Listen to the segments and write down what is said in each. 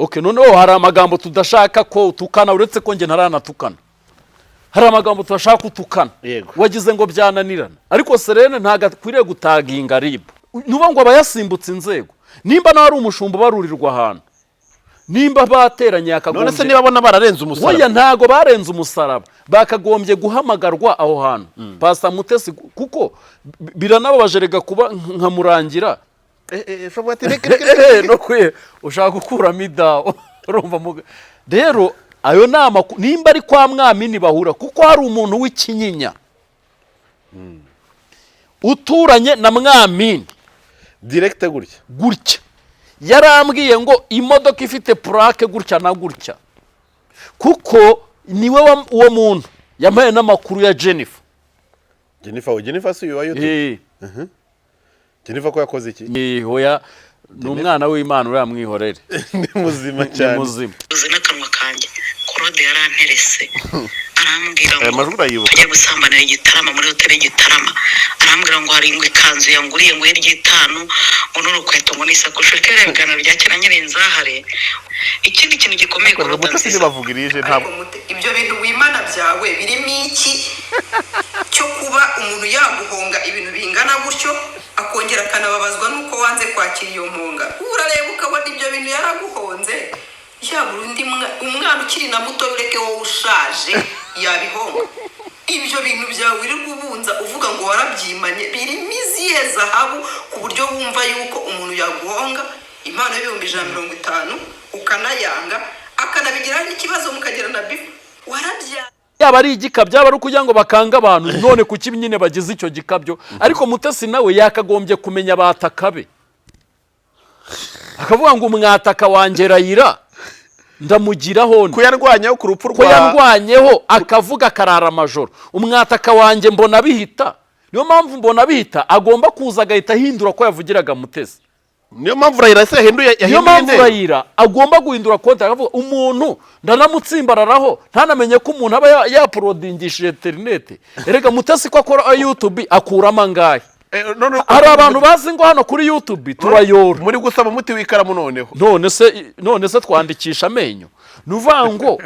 Okay, noneho hari amagambo tudashaka ko utukana uretse ko nge ntaranatukana. Hari amagambo tudashaka utukana. Wagize ngo byananirana. Ariko Serene ntago akwiriye gutaginga RIB. Nuba ngo abayasimbutse inzego. Nimba nawe ari umushumba barurirwa ahantu. Nimba bateranye akagombye. None se niba bona bararenze umusaraba. Oya ntago barenze umusaraba. Bakagombye guhamagarwa aho hantu. Pastor Mutesi kuko biranababajerega kuba nka Murangira. No kwe ushaka gukuramo idaho urumva rero ayo nama nimba ari kwa Mwamini bahura kuko hari umuntu w'ikinyinya uturanye na Mwamini direct gutya yarambwiye ngo imodoka ifite plaque gutya na gutya kuko niwe uwo muntu yamaye n'amakuru ya Jennifer si uyu wa YouTube Jennifer ko yakoze iki hoya n'umwana w'Imana uramwihorere ni muzima cyane muzima n'akanwa kanjye Claude yaranterese arambwira ngo tujye tujye gusambanira Igitarama muri hoteli Igitarama arambwira ngo hari ingwe ikanzu yanguriye ngo y'Igitanu ngo n'urukweto ngo n'isakoshi kerekana rya kera nyirinzahare ikindi kintu gikomeye ko Mutesi bavugirije ntabwo ibyo bintu wimana byawe birimo iki cyo kuba umuntu yaguhonga ibintu bingana gutyo akongera akanababazwa nuko wanze kwakira iyo mpunga urareba ukabona ibyo bintu yaraguhonze Burundi umwana ukiri na muto ureke wowe ushaje yabihonga ibyo bintu byawe uri kubunza uvuga ngo warabyimanye birimo izihe zahabu ku buryo wumva yuko umuntu yaguhonga impano y'150 ukanayanga akanabigiraho n'ikibazo mukagira na bifu warabya yaba ari igikabyo aba ari kugira ngo bakanga abantu none kuki nyine bagize icyo gikabyo ariko Mutesi nawe yakagombye kumenya batakabe akavuga ngo umwataka wangerayira ndamugiraho kuyarwanyeho ku rupfu rwa kuyarwanyeho akavuga karara amajoro umwataka wanjye mbona bihita niyo mpamvu mbona bihita agomba kuza agahita ahindura ko yavugiraga Mutesi niyo mpamvu Rayira se yahinduye niyo mpamvu Rayira agomba guhindura konti akavuga umuntu ndanamutsimbararaho ntanamenye ko umuntu aba yaprodingishije internet erega Mutesi ko akora YouTube akurama ngahe hari abantu bazi ngo hano kuri YouTube turayora muri gusaba umuti w'ikaramu noneho none se twandikisha amenyo nuvango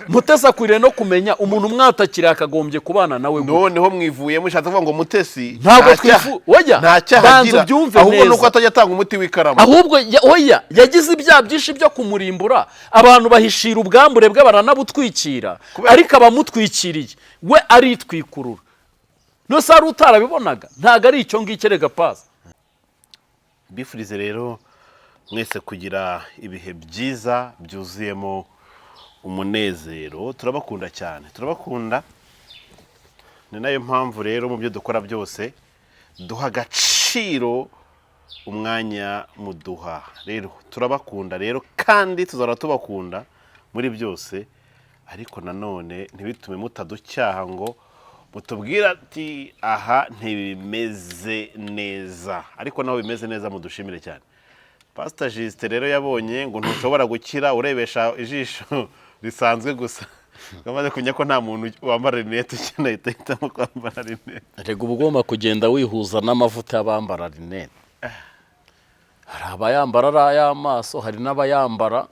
Mutesi akwiriye no kumenya umuntu mwatakira akagombye kubana nawe noneho mwivuye mushatse kuvuga ngo Mutesi ntabwo twifu oya banza byumve ahubwo nuko atajya atanga umuti w'ikaramu ahubwo oya yagize ibya byinshi byo kumurimbura abantu bahishira ubwambure bwe baranabutwikira ariko abamutwikiriye we aritwikurura no sari utarabibonaga ntago ari icyo ngikirega Pasa bifurize rero mwese kugira ibihe byiza byuzuyemo umunezero turabakunda cyane turabakunda ni nayo mpamvu rero mu byo dukora byose duha agaciro umwanya muduha rero turabakunda rero kandi tuzara tubakunda muri byose ariko nanone ntibitume mutaducyaha ngo mutubwira ati aha ntibimeze neza ariko naho bimeze neza mudushimire cyane Pastor Justin rero yabonye ngo ntushobora gukira urebesha ijisho risanzwe gusa ngamaze kunya ko nta muntu wambara rinete ukeneye hitamo kwambara rinete rega ubugomba kugenda wihuza n'amavuta y'abambara rinete hari abayambara ari ay'amaso hari n'abayambara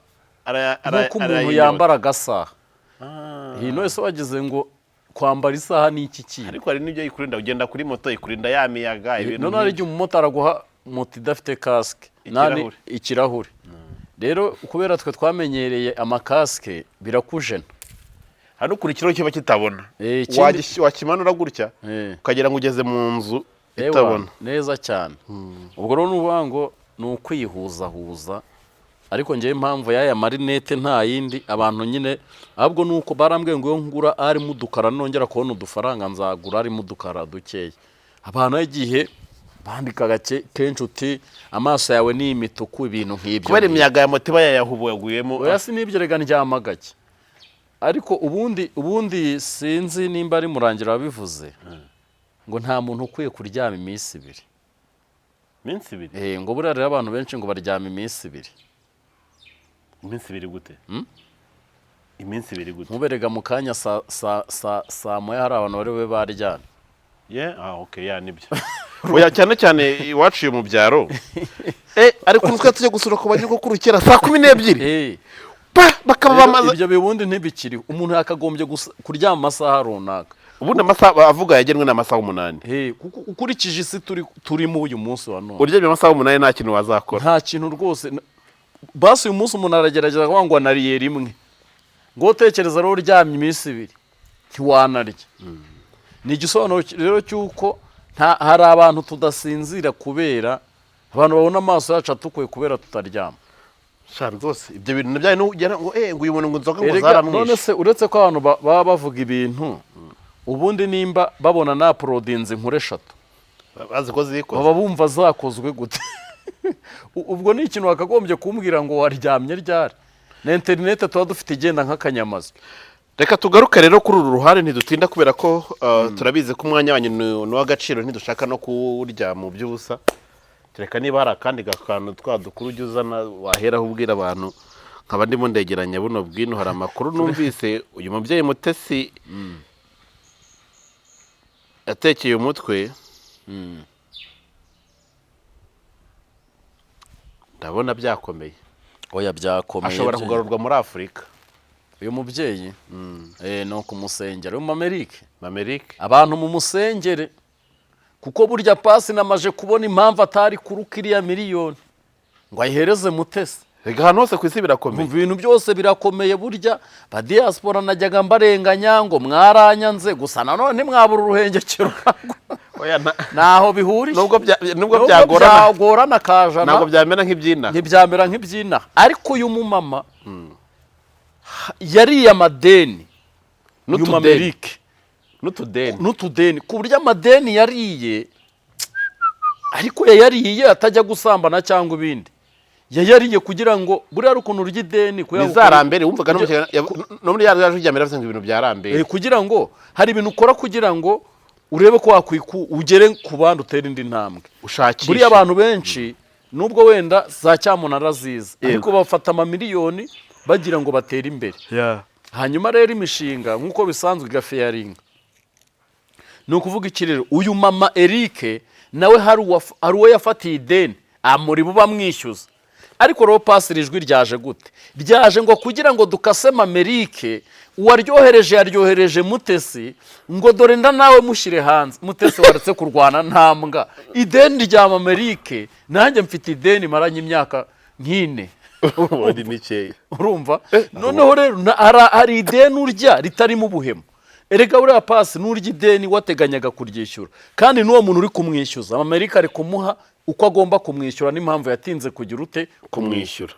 nuko umuntu yambara agasaha hino wese wagize ngo kwambara isaha ni iki kintu ariko hari n'ibyo yikurinda ugenda kuri moto yikurinda ya miyaga ibintu none ari igihe umumotari aguha moto idafite kasike ikirahure rero kubera twe twamenyereye amakasike birakujena hano kurikiraho kiba kitabona wakimanura gutya ukagira ngo ugeze mu nzu itabona neza cyane ubwo rero n'uvuga ngo ni ukwihuzahuza ariko ngewe impamvu y'aya marinete nta yindi abantu nyine ahubwo nuko barambwiye ngo iyo ngura arimo udukara nongera kubona udufaranga nzagura arimo udukara dukeya abantu igihe bandikaga kenshi uti amaso yawe ni imituku ibintu nk'ibyo kubera imiyaga ya motiba yayahubuyaguyemo oya sinibyo rega ndyamagake ariko ubundi sinzi nimba ari Murangira wabivuze ngo nta muntu ukwiye kuryama iminsi ibiri ngo buriya rero abantu benshi ngo baryama iminsi ibiri iminsi ibiri gute iminsi ibiri gute muberega mu kanya saa moya hari abantu bari bube baryana okay nibyo oya cyane cyane iwaciye mu byaro ariko nutwe tujye gusura ku banyuko kurukera saa 12 bakaba Rero bamaze ibyo bibundi ntibikiriho, umuntu yakagombye kuryama amasaha runaka. ubundi amasaha avuga yagenwe n'amasaha 8. Kuko ukurikije isi turimo uyu munsi wa none, uryamye amasaha 8 nta kintu wazakora. nta kintu rwose. Basi uyu munsi umuntu aragerageza kuvuga ngo anariye rimwe, ngo utekereza rero uryamye iminsi 2 ntiwanarya. Ni igisobanuro rero cy'uko hari abantu tudasinzira kubera abantu babona amaso yacu atukuye kubera tutaryama. Shari rwose ibyo bintu nabyaye n'ugera ngo ngo uyu muntu ngo inzoga ngo Erega zaramwishe. none se uretse ko abantu baba bavuga ibintu, ubundi nimba babona na prodinze inkuru 3 bazi ko zikoze baba bumva zakozwe gute? Ubwo ni ikintu wakagombye kumbwira ngo waryamye ryari. Na internet tuba dufite igenda nk'akanyamazi. reka tugaruke rero kuri uru ruhare ntidutinda kubera ko turabizi ko umwanya wanyu ni uw'agaciro, ntidushaka no kuwurya mu by'ubusa. Reka niba hari akandi gakantu twadukuru ujya uzana waheraho ubwira abantu, nkaba ndimo ndegeranya buno bwino. Hari amakuru numvise uyu mubyeyi Mutesi yatekeye umutwe, ndabona byakomeye. Oya byakomeye, ashobora kugarurwa muri Afurika. uyu mubyeyi no kumusengera mu Amerika abantu mu musengere, kuko burya Pasi namaje kubona impamvu atari kuruka iriya miliyoni ngo ayihereze Mutesi. rega ahantu hose ku isi birakomeye, ibintu byose birakomeye. Burya ba diaspora najyaga mbarenganya ngo mwaranyanze, gusa nanone mwabura uruhengekero naho bihuriye. nubwo byagorana kajana, ntabwo byamera nk'ibyina, ntibyamera nk'ibyina. Ariko uyu mumama yariye amadeni n'utudeni ku buryo amadeni yariye, ariko yayariye atajya gusambana cyangwa ibindi. Yayariye kugira ngo buriya ari ukuntu urya ideni bizarambere. Wumvaga no muri yaje ujyamira avuze ngo ibintu byarambere, kugira ngo hari ibintu ukora kugira ngo urebe ko ugere ku bandi utera indi ntambwe ushakisha. Buriya abantu benshi nubwo wenda za cyamunara ziza, ariko bafata amamiliyoni bagira ngo batere imbere. Hanyuma rero imishinga nk'uko bisanzwe igafeyaringa. Ni ukuvuga iki rero, uyu mama Eric nawe hari uwo yafatiye ideni amuri buba mwishyuza. Ariko rero Pasi ijwi ryaje gute? Ryaje ngo kugira ngo dukasema Amerike, uwaryohereje yaryohereje Mutesi, ngo dore nda nawe mushyire hanze. Mutesi waretse kurwana ntambwa, ideni rya Amerike, nanjye mfite ideni maranye imyaka nk'ine. Urumva? Noneho rero hari ideni urya ritarimo ubuhemu. Erega buriya Pasi n'urya ideni wateganyaga kuryishyura, kandi n'uwo muntu uri kumwishyuza Amerika ari kumuha uko agomba kumwishyura n'impamvu yatinze kugira ute kumwishyura.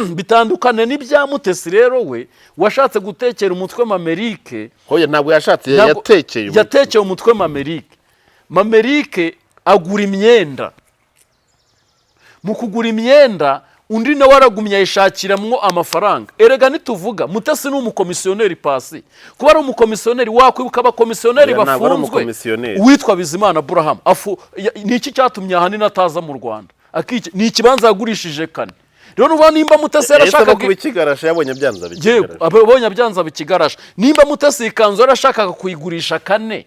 Bitandukane n'ibya Mutesi rero we washatse gutekera umutwe Mamerike. Hoya ntabwo yashatse, yatekeye umutwe Mamerike. Mamerike agura imyenda, mu kugura imyenda undi nawe aragumya yishakiramo amafaranga. Erega nituvuga Mutesi ni umukomisiyoneri Pasi, kuba ari umukomisiyoneri wakwibuka abakomisiyoneri bafunzwe uwitwa Bizimana Abraham niki cyatumye ahanini ataza mu Rwanda? Ni ikibanza yagurishije kane. Rero nuba nimba Mutesi yarashakaga kubikigarasha, yabonye byanza bikigarasha, abonye byanza bikigarasha. Nimba Mutesi ikanzu yarashakaga kuyigurisha kane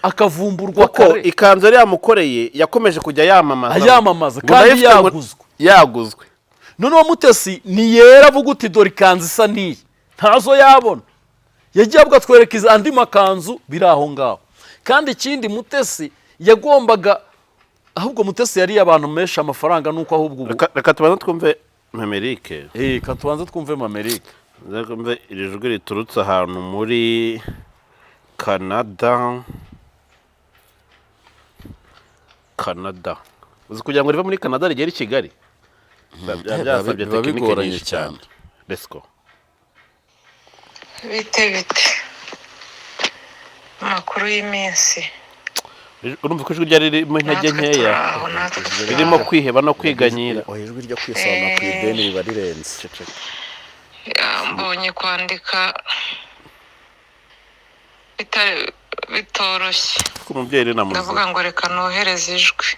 akavumburwa kare, ikanzu yari yamukoreye yakomeje kujya yamamaza kandi yaguzwe. Noneho Mutesi ni yera avuga uti dore ikanzu isa niyi, ntazo yabona. Yagiye agatwereka andi makanzu biri aho ngaho. Kandi ikindi Mutesi yagombaga, ahubwo Mutesi yari abantu mesha amafaranga nuko ahubwo reka tubanze twumve Mamerike. Reka tubanze twumve Mamerike. Ndakumve iri jwi riturutse ahantu muri Canada. Uzi kugira ngo rive muri Canada rigere i Kigali byasabye tekinike nyinshi cyane. Let's go. Bite amakuru y'iminsi. Urumva ko ijwi ryari ririmo intege nkeya, ririmo kwiheba no kwiganyira. Ijwi ryo kwisana ku ideni riba rirenze. Mbonye kwandika bitoroshye. Umubyeyi rero namuzi, ndavuga ngo reka nohereze ijwi.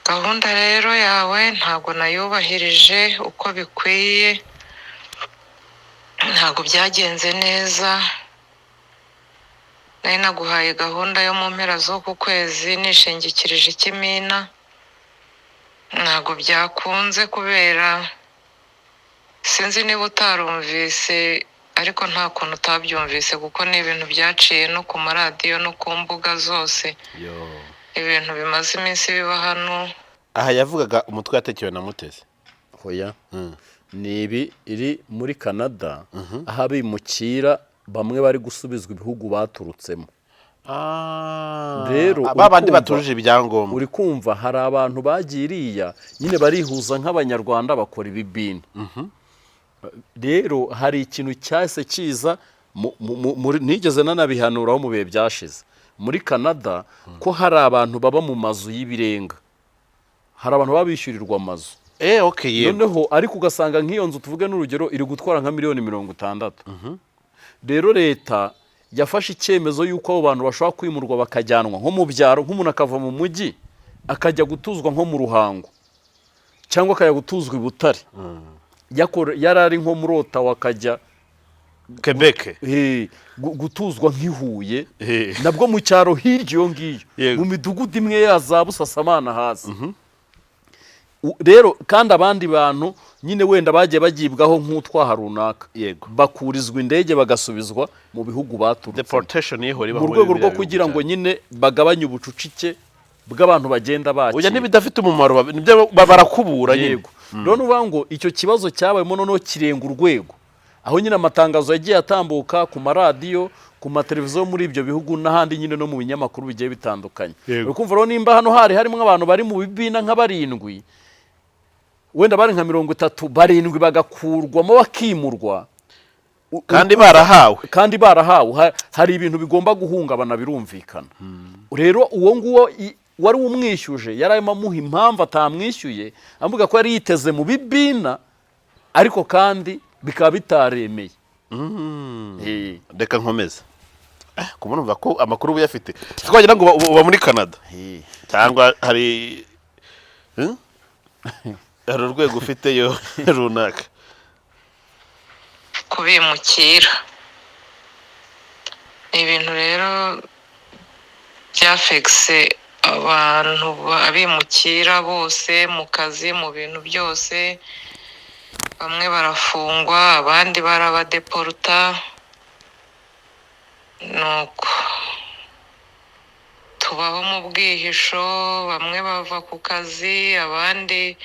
Gahunda rero yawe ntabwo nayubahirije uko bikwiye, ntabwo byagenze neza. Nari naguhaye gahunda yo mu mpera z'uku kwezi nishingikirije ikimina, ntabwo byakunze kubera sinzi niba utarumvise ariko nta kuntu utabyumvise kuko ni ibintu byaciye no ku maradiyo no ku mbuga zose ibintu bimaze iminsi biba hano. aha yavugaga umutwe yatekewe na Mutesi hoya ni ibi iri muri Canada aho abimukira bamwe bari gusubizwa ibihugu baturutsemo. Rero babandi batujije ibyangombwa uri kumva hari abantu bagiriya nyine barihuza nk'abanyarwanda bakora ibibini. Rero hari ikintu cyase kiza nigeze nanabihanuraho mu bihe byashize muri Canada ko hari abantu baba mu mazu y'ibirenga, hari abantu babishyurirwa amazu okay noneho ariko ugasanga nk'iyo nzu tuvuge n'urugero iri gutwara nka miliyoni 60. Rero leta yafashe icyemezo yuko abo bantu bashobora kwimurwa bakajyanwa nko mu byaro, nk'umuntu akava mu mujyi akajya gutuzwa nko mu Ruhango cyangwa akajya gutuzwa i Butare. Yarari nko muri Ottawa akajya Quebec gutuzwa nk'ihuye nabwo mu cyaro hirya iyo ngiyo mu midugudu imwe ya za Busasamana hasi. Rero kandi abandi bantu nyine wenda bagiye bagibwaho nk'utwaha runaka bakurizwa indege bagasubizwa mu bihugu baturutse mu rwego rwo kugira ngo nyine bagabanye ubucucike bw'abantu bagenda bakira. Oya n'ibidafite umumaro barakubura nyine. None uvuga ngo icyo kibazo cyabayemo noneho kirenga urwego aho nyine amatangazo yagiye atambuka ku maradiyo ku mateleviziyo muri ibyo bihugu n'ahandi nyine no mu binyamakuru bigiye bitandukanye. Ukumva rero nimba hano harimo abantu bari mu bibina nka 7 wenda bari nka 37 bagakurwamo bakimurwa kandi barahawe hari ibintu bigomba guhungabana birumvikana. Rero uwo nguwo wari umwishyuje yarayemo amuha impamvu atamwishyuye avuga ko yari yiteze mu bibina ariko kandi bikaba bitaremeye. Reka nkomeza kubona umva ko amakuru uyafite twagira ngo uba muri Canada cyangwa hari urwego ufite yo runaka kubimukira ibintu rero byafekse abantu abimukira bose mu kazi mu bintu byose. Bamwe barafungwa abandi barabadeporta nuko tubaho mu bwihisho, bamwe bava ku kazi abandi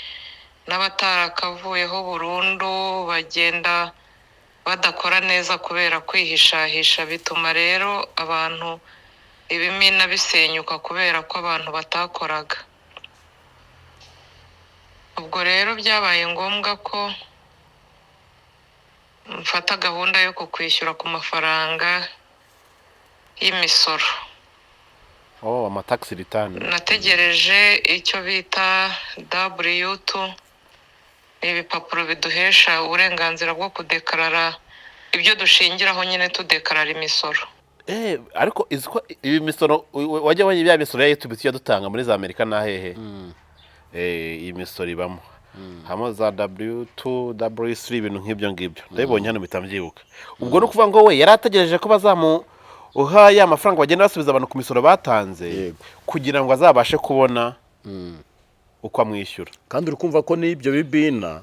n'abatarakavuyeho burundu bagenda badakora neza kubera kwihishahisha. Bituma rero abantu ibimina bisenyuka kubera ko abantu batakoraga. Ubwo rero byabaye ngombwa ko mfata gahunda yo kukwishyura ku mafaranga y'imisoro. Amatax return. Nategereje icyo bita W2 ibipapuro biduhesha uburenganzira bwo kudekarara ibyo dushingiraho nyine tudekarara imisoro. Ariko iziko ibi misoro wajya bya misoro ya YouTube dutanga muri za Amerika na hehe iyi misoro ibamo hamo za W2 W3 ibintu nk'ibyo ngibyo ndabibonye hano bitamvyibuka. Ubwo no kuvuga ngo we yarategereje ko bazamuha ya mafaranga bagenda basubiza abantu ku misoro batanze kugira ngo azabashe kubona uko amwishyura. Kandi urukumva ko n'ibyo bibina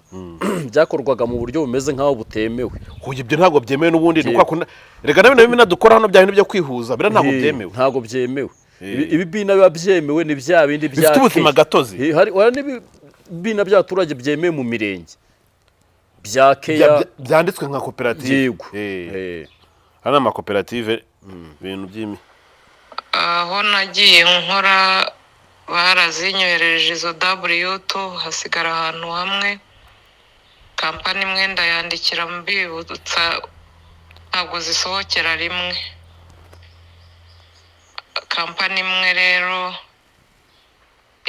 byakorwaga mu buryo bumeze nkaho butemewe. Ibyo ntabwo byemewe n'ubundi dukwa rega nabino bibina dukora hano bya bintu byo kwihuza bira ntabwo byemewe. Ntabwo byemewe. Ibibina biba byemewe ni bya bindi bya bifite ubuzima gatozi. Hari n'ibibina by'abaturage byemewe mu mirenge bya keya byanditswe nka koperative. Hano amakoperative ibintu by'imi aho nagiye nkora barazinyohereje izo W2 hasigara ahantu hamwe. Kampani imwe ndayandikira mbibutsa ntabwo zisohokera rimwe. Kampani imwe rero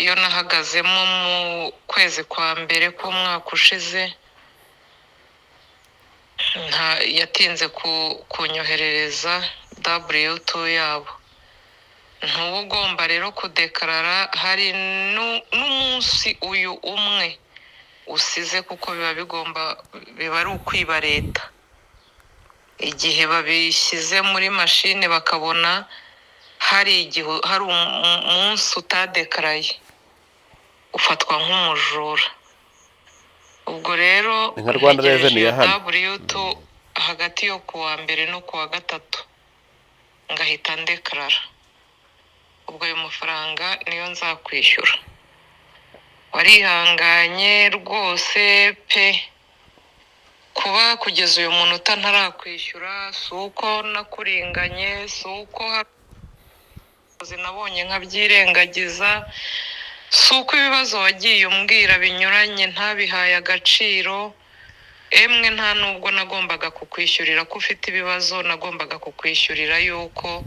iyo nahagazemo mu kwezi kwa mbere k'umwaka ushize yatinze kunyoherereza W2 yabo. Ntuba ugomba rero kudekarara hari n'umunsi uyu umwe usize kuko biba ari ukwiba leta. Igihe babishyize muri mashine bakabona hari umunsi utadekaraye ufatwa nk'umujura. Ubwo rero nka Rwanda Revenue ya hano W2 hagati yo kuwa mbere no kuwa gatatu ngahita ndekarara. Ubwo ayo mafaranga niyo nzakwishyura. Warihanganye rwose pe, kuba kugeza uyu munota ntarakwishyura si uko nakuringanye, si uko nabonye nkabyirengagiza, si uko ibibazo wagiye umbwira binyuranye ntabihaye agaciro. Emwe nta nubwo nagombaga kukwishyurira ko ufite ibibazo, nagombaga kukwishyurira yuko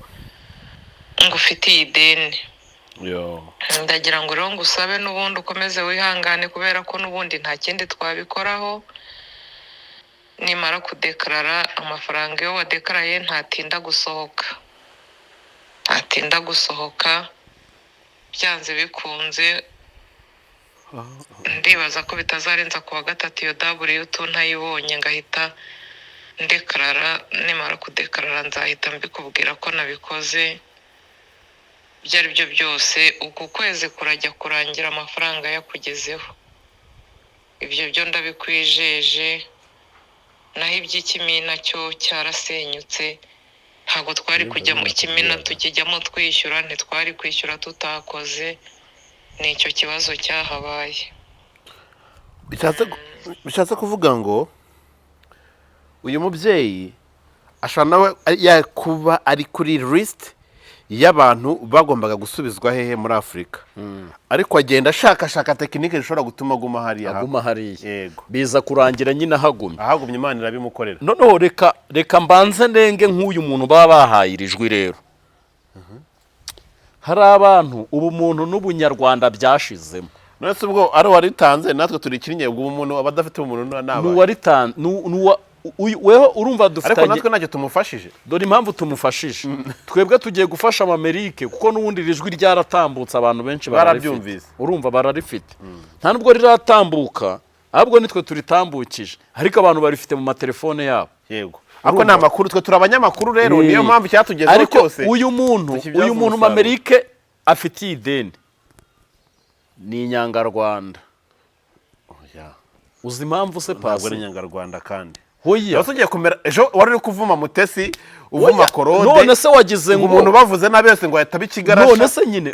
ngufitiye ideni. Ndagira ngo rero ngusabe n'ubundi ukomeze wihangane, kubera ko n'ubundi nta kindi twabikoraho. Nimara kudekarara amafaranga yo wadekaraye ntatinda gusohoka, byanze bikunze ndibaza ko bitazarenza kuwa gatatu iyo W2 ntayibonye ngahita ndekarara. Nimara kudekarara nzahita mbikubwira ko nabikoze. Ibyo ari byo byose uku kwezi kurajya kurangira amafaranga yakugezeho, ibyo byo ndabikwijeje. Naho iby'ikimina cyo cyarasenyutse, ntabwo twari kujya mu ikimina tukijyamo twishyura, ntitwari kwishyura tutakoze. Nicyo kibazo cyahabaye. bishatse kuvuga ngo uyu mubyeyi ashobora nawe yakuba ari kuri list y'abantu bagombaga gusubizwa hehe muri Afurika, ariko agenda ashakashaka tekinike zishobora gutuma aguma hariya. Yego, biza kurangira nyine ahagumye. Imana irabimukorera. noneho reka mbanze ndenge nk'uyu muntu baba bahaye iri jwi rero. hari abantu ubumuntu n'ubunyarwanda byashizemo. none se ubwo ari waritanze natwe turi kirinye, ubwo umuntu aba adafite umuntu n'uwaritanze weho urumva dufitanye, ariko natwe ntacyo tumufashije. dore impamvu tumufashije. twebwe tugiye gufasha Amerika kuko n'ubundi iri jwi ryaratambutse, abantu benshi barabyumvise, urumva bararifite. nta nubwo riratambuka, ahubwo nitwe turitambukije, ariko abantu barifite mu matelefone yabo. Yego, ariko ni amakuru, twe turi abanyamakuru rero, niyo mpamvu cyatugezeho cyose. Ariko uyu muntu mu Amerika afitiye ideni ni inyangarwanda. uzi impamvu se pasi? Ntabwo ari inyangarwanda kandi hoya ugiye kumera ejo wari uri kuvuma Mutesi, uvuma Korode, none se wagize ngo umuntu bavuze nabi wese ngo yahita bikigarasha. none se nyine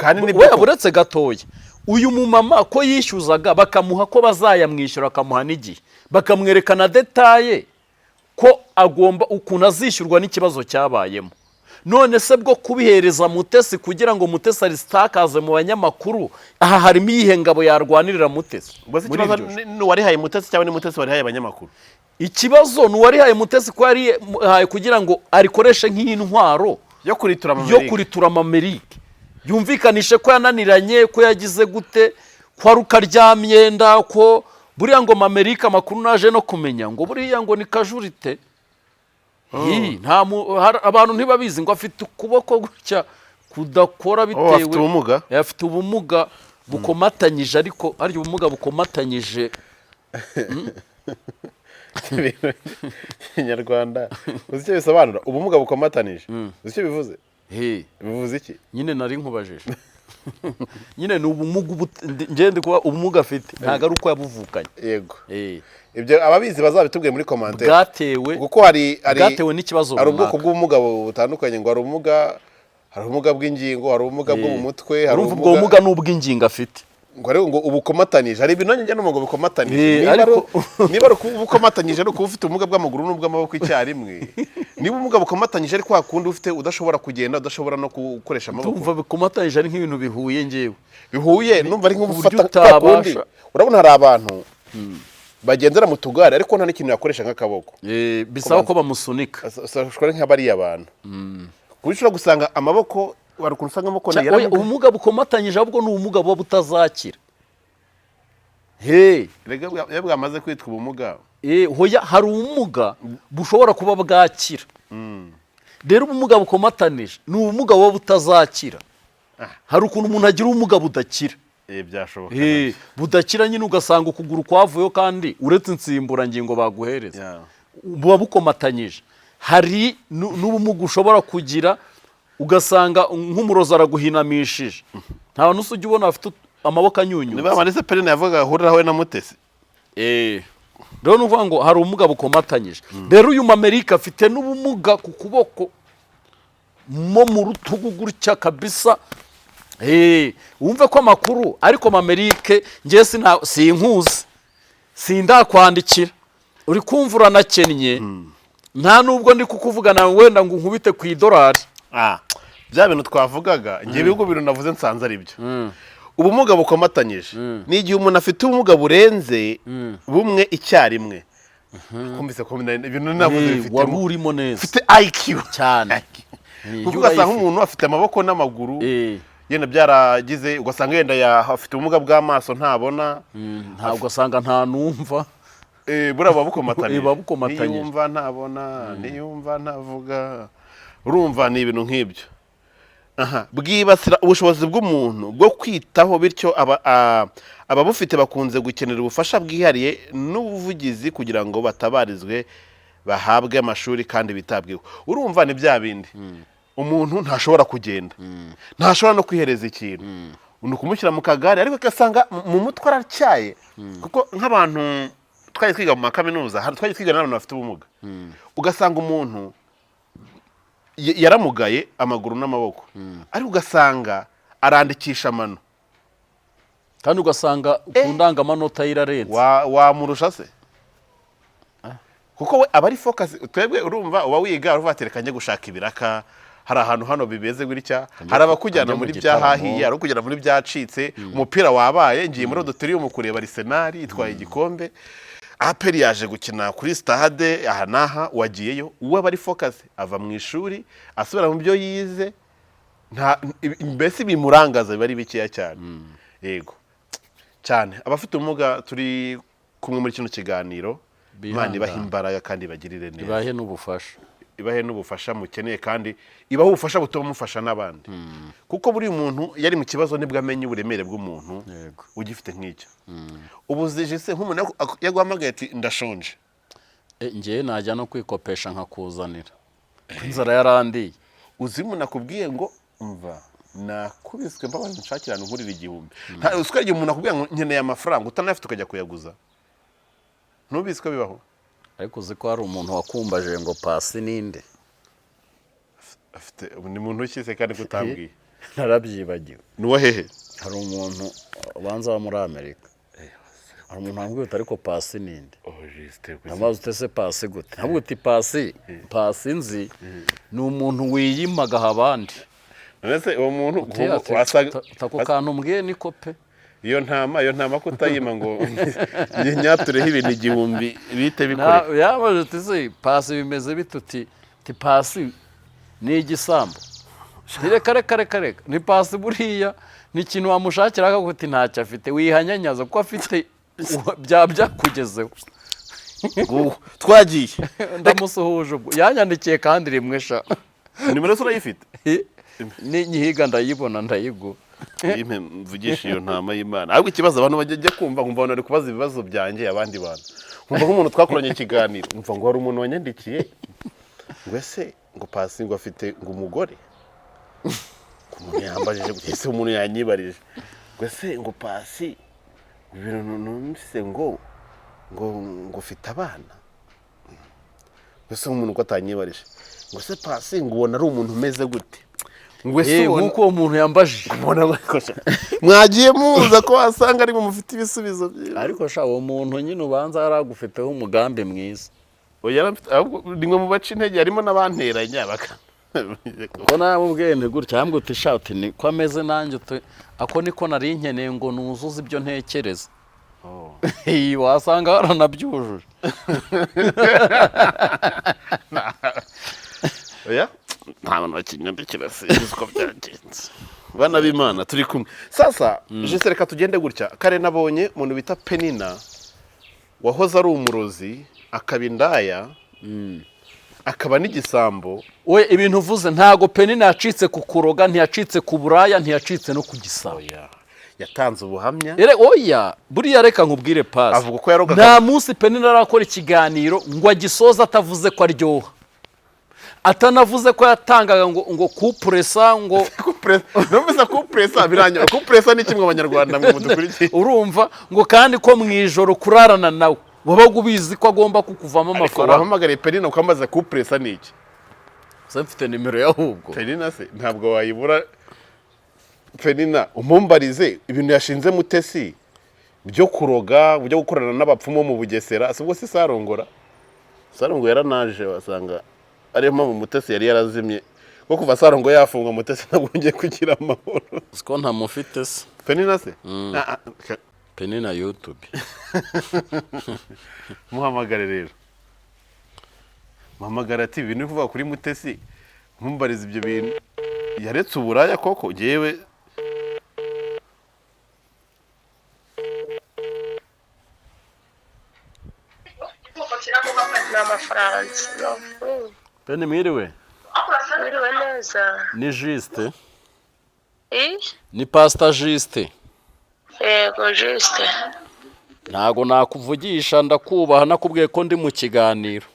uretse gatoya uyu mumama ko yishyuzaga bakamuha ko bazayamwishyura, bakamuha n'igihe, bakamwerekana detaye ko agomba ukuntu azishyurwa n'ikibazo cyabayemo. none se bwo kubihereza Mutesi kugira ngo Mutesi aristakaze mu banyamakuru, aha harimo iyihe ngabo yarwanirira Mutesi? Warihaye Mutesi cyangwa ni Mutesi warihaye abanyamakuru? Ikibazo ni uwarihaye Mutesi ko yarihaye kugira ngo arikoreshe nk'intwaro yo kuritura Amerika, yumvikanishe ko yananiranye, ko yagize gute, ko ari ukaryamyenda, ko buriya ngo Amerika amakuru naje no kumenya ngo buriya ngo ni kajurite. abantu ntibabizi ngo afite ukuboko gutya kudakora bitewe afite ubumuga bukomatanyije, ariko ari ubumuga bukomatanyije. Inyarwanda uzi icyo bisobanura ubumuga bukomatanije? uzi icyo bivuze? Bivuze iki? nyine nari nkubajije. nyine ni ubumuga ngende kuba ubumuga afite, ntago ari uko yabuvukanye. Yego, ibyo ababizi bazabitubwiye muri commentaire. Bwatewe n'ikibazo. Hari ubwoko bw'ubumuga butandukanye, ngo hari ubumuga bw'ingingo, hari ubumuga bwo mu mutwe, hari ubumuga n'ubw'ingingo afite. ngo ubukomatanyije, hari ibintu njye n'umugo bukomatanyije. Niba ari ubukomatanyije ari kuba ufite ubumuga bw'amaguru n'ubw'amaboko icyarimwe, niba ubumuga bukomatanyije ari kwa kundi ufite udashobora kugenda, udashobora no gukoresha amaboko. Tumva bukomatanyije ari nk'ibintu bihuye, ngewe bihuye numva ari nk'ubufata kwa kundi. Urabona hari abantu bagendera mu tugare ariko nta n'ikintu yakoresha nk'akaboko, bisaba ko bamusunika. Ashobora nk'abariya abantu kubishobora gusanga amaboko wari ukuntu amaboko ubumuga bukomatanyije, ahubwo ni ubumuga buba butazakira. Rega bwamaze kwitwa ubumuga. Hoya hari ubumuga bushobora kuba bwakira. Rero ubumuga bukomatanije ni ubumuga buba butazakira. Hari ukuntu umuntu agira ubumuga budakira. Byashoboka budakira nyine, ugasanga ukuguru kwavuyeho kandi uretse insimburangingo baguhereza, buba bukomatanyije. Hari n'ubumuga ushobora kugira ugasanga nk'umurozi araguhinamishije. Nta bantu ujya ubona amaboko niba anyunyutse. manise Penina yavuga ahuriraho we na Mutesi. Rero nuvuga ngo hari ubumuga bukomatanyije. Rero uyu Mamerika afite n'ubumuga ku kuboko mo mu rutugu gutya kabisa. Wumve ko amakuru ariko Mamerike ngiye sinkuzi sindakwandikira uri kumvura nakennye nta nubwo ndi kukuvugana wenda ngo nkubite ku idolari. Bya bintu twavugaga ngiye bigo bintu navuze nsanze ari byo. Ubumuga bukomatanyije ni igihe umuntu afite ubumuga burenze bumwe icyarimwe. Kumbise ko ibintu navuze bifite warurimo neza ufite IQ cyane. Kuko ugasanga umuntu afite amaboko n'amaguru yenda byaragize ugasanga yenda afite ubumuga bw'amaso ntabona ntabwo asanga nta numva buriya babukomatanyije niyumva ntabona niyumva ntavuga urumva ni ibintu nk'ibyo. Bwibasira ubushobozi bw'umuntu bwo kwitaho bityo ababufite bakunze gukenera ubufasha bwihariye n'ubuvugizi kugira ngo batabarizwe bahabwe amashuri kandi bitabweho. Urumva ni bya bindi umuntu ntashobora kugenda ntashobora no kwihereza ikintu ni ukumushyira mu kagare ariko ugasanga mu mutwe aracyaye kuko nk'abantu twari twiga mu makaminuza twari twiga n'abantu bafite ubumuga ugasanga umuntu yaramugaye amaguru n'amaboko ariko ugasanga arandikisha amano kandi ugasanga ku ndangamanota yirarenze wamurusha se kuko we aba ari focus twebwe urumva uba wiga uruva aterekanye gushaka ibiraka hari ahantu hano bibeze gutya hari abakujyana muri byahahiye ari kugera muri byacitse umupira wabaye ngiye muri auditorium kureba Arsenal itwaye igikombe Aperi yaje gukina kuri stade aha naha wagiyeyo uwe bari focus ava mu ishuri asubira mu byo yize mbese bimurangaza bari bikeya cyane. Yego cyane abafite ubumuga turi kumwe muri kino kiganiro Imana ibaha imbaraga kandi bagirire neza ibahe n'ubufasha mukeneye kandi ibaho ubufasha butuma mufasha n'abandi kuko buri muntu yari mu kibazo nibwo amenye uburemere bw'umuntu ugifite nk'icyo. Ubuzije se nk'umuntu yaguhamagaye ati ndashonje ngiye najya no kwikopesha nkakuzanira inzara yarandiye uzimu nakubwiye ngo umva nakubiswe mbabaye nshakira nkurira igihumbi nta usikaje umuntu akubwiye ngo nkeneye amafaranga utanafite ukajya kuyaguza ntubiswe bibaho. Ariko uzi ko hari umuntu wakumbaje ngo pasi ninde afite ni muntu ukize kandi kutambwiye narabyibagiwe nuwa hehe hari umuntu ubanza wa muri Amerika hari umuntu wambwiye ariko pasi ninde amazi utese pasi gute ntabwo uti pasi nzi ni umuntu wiyimaga abandi nese uwo muntu wasanga tako kantu mbwiye niko pe iyo ntama kutayima ngo nyatureho ibintu igihumbi bite bikore yabaje uti pasi bimeze bituti ti pasi ni igisambo reka ni pasi buriya ni ikintu wamushakira akaguti ntacyo afite wihanyanyaza kuko afite byakugezeho twagiye ndamusuhuje yanyandikiye kandi rimwe sha nimero se urayifite nyihiga ndayibona ndayigura mvugisha iyo ntama y'Imana ahubwo ikibazo abantu bajya kumva nkumva bari kubaza ibibazo byanjye abandi bantu nkumva nk'umuntu twakoranye ikiganiro nkumva ngo hari umuntu wanyandikiye ngo ese ngo pasi ngo afite ngo umugore umuntu yambajije ese umuntu yanyibarije ngo ese ngo pasi ibintu numvise ngo ufite abana ese umuntu ko atanyibarije ngo se pasi ngo ubona ari umuntu umeze gute nkuko uwo muntu yambajije mwagiye muza ko wasanga ari mu mufite ibisubizo byiza ariko sha uwo muntu nyine ubanza yaragufiteho umugambi mwiza rimwe mu baca intege harimo n'abanteranya ko nawe ubwene gutya yambwe uti sha uti niko ameze nanjye ako niko nari nkeneye ngo nuzuze ibyo ntekereza wasanga waranabyujuje nta bantu bakinyandikira sinzi uko byagenze bana b'Imana turi kumwe sasa jese reka tugende gutya kare nabonye umuntu bita Penina wahoze ari umurozi akaba indaya akaba n'igisambo we ibintu uvuze ntago Penina yacitse ku kuroga ntiyacitse ku buraya ntiyacitse no ku gisabo yatanze ubuhamya oya buriya reka nkubwire pasi avuga ko yarogaga nta munsi Penina arakora ikiganiro ngo agisoza atavuze ko aryoha atanavuze ko yatangaga ngo kupresa ngo numvise kupresa biranya kupresa ni kimwe abanyarwanda mu mudukurikiye urumva ngo kandi ko mu ijoro kurarana nawe wabaga ubizi ko agomba kukuvamo amafaranga wahamagariye Penina ukambaza kupresa ni iki se mfite nimero yahubwo Penina se ntabwo wayibura Penina umumbarize ibintu yashinze Mutesi byo kuroga byo gukorana n'abapfumu mu Bugesera sibwo se Sarongora yaranaje wasanga ariyo mpamvu Mutesi yari yarazimye ko kuva Sarongo yafungwa Mutesi nabonye kugira amahoro siko ntamufite se Penina se Penina YouTube muhamagare rero muhamagara ati ibintu kuvuga kuri Mutesi mumbariza ibyo bintu yaretse uburaya koko jewe n'amafaranga Peni mwiriwe biriwe neza ni Juste eh ni Pastor Juste yego Juste ntago nakuvugisha ndakubaha nakubwiye ko ndi mu kiganiro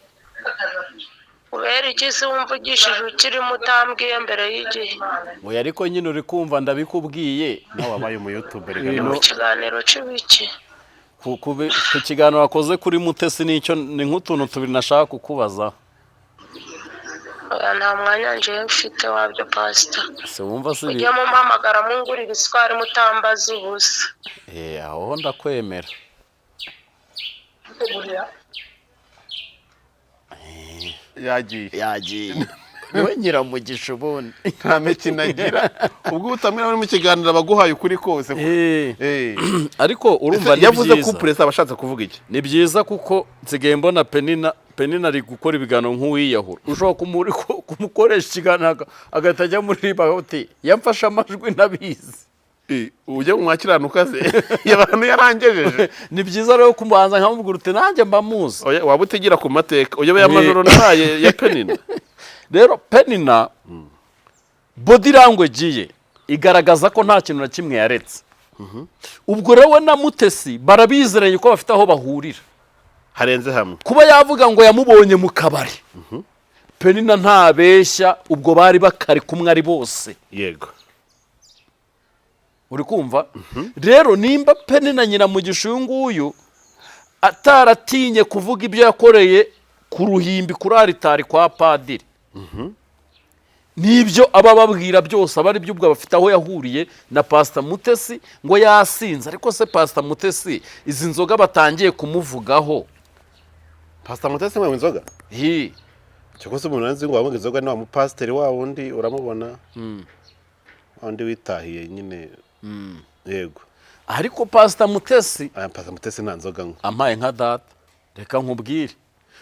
kubera iki se wumvugishije ukiri mutambwiye mbere y'igihe oya ariko nyine uri kumva ndabikubwiye nawe wabaye mu YouTube mu kiganiro c'ibiki ku kiganiro wakoze kuri Mutesi nicyo ni nk'utuntu tubiri nashaka kukubaza oya nta mwanya nje mfite wabyo Pastor se wumva se ujye mu mpamagara mungurira isukari mutambaza ubusa aho ndakwemera yagiye niwe nyiramugisha ubundi nta mikino agira ubwo utamira muri mu kiganiro abaguhaye ukuri kose ariko urumva ni yavuze byiza ko Presa abashatse kuvuga iki ni byiza kuko nsigaye mbona Penina ari gukora ibiganiro nk'uwiyahura ushobora kumukoresha ikiganiro agahita ajya muri riba uti yamfashe amajwi ntabizi ujye mwakiranuka se abantu yarangejeje ni byiza rero kumubanza nkamubwira uti nanjye mba muzi waba utigira ku mateka uyobe y'amajoro nahaye ya Penina rero Penina body language ye igaragaza ko nta kintu na kimwe yaretse ubwo rero na Mutesi barabizeranye ko bafite aho bahurira harenze hamwe kuba yavuga ngo yamubonye mu kabari Penina ntabeshya ubwo bari bakari kumwe ari bose yego uri kumva rero nimba Penina nyiramugisha uyu nguyu ataratinye kuvuga ibyo yakoreye ku ruhimbi kuri aritari kwa padiri nibyo aba babwira byose aba ari byo ubwo bafite aho yahuriye na Pastor Mutesi ngo yasinze ariko se Pastor Mutesi izi nzoga batangiye kumuvugaho Pastor Mutesi mwe inzoga cyoko se umuntu anzi ngo wamuga inzoga ni wa mupasiteri wa wundi uramubona wandi witahiye nyine yego ariko Pastor Mutesi Pastor Mutesi nta nzoga ngo amaye nka data reka nkubwire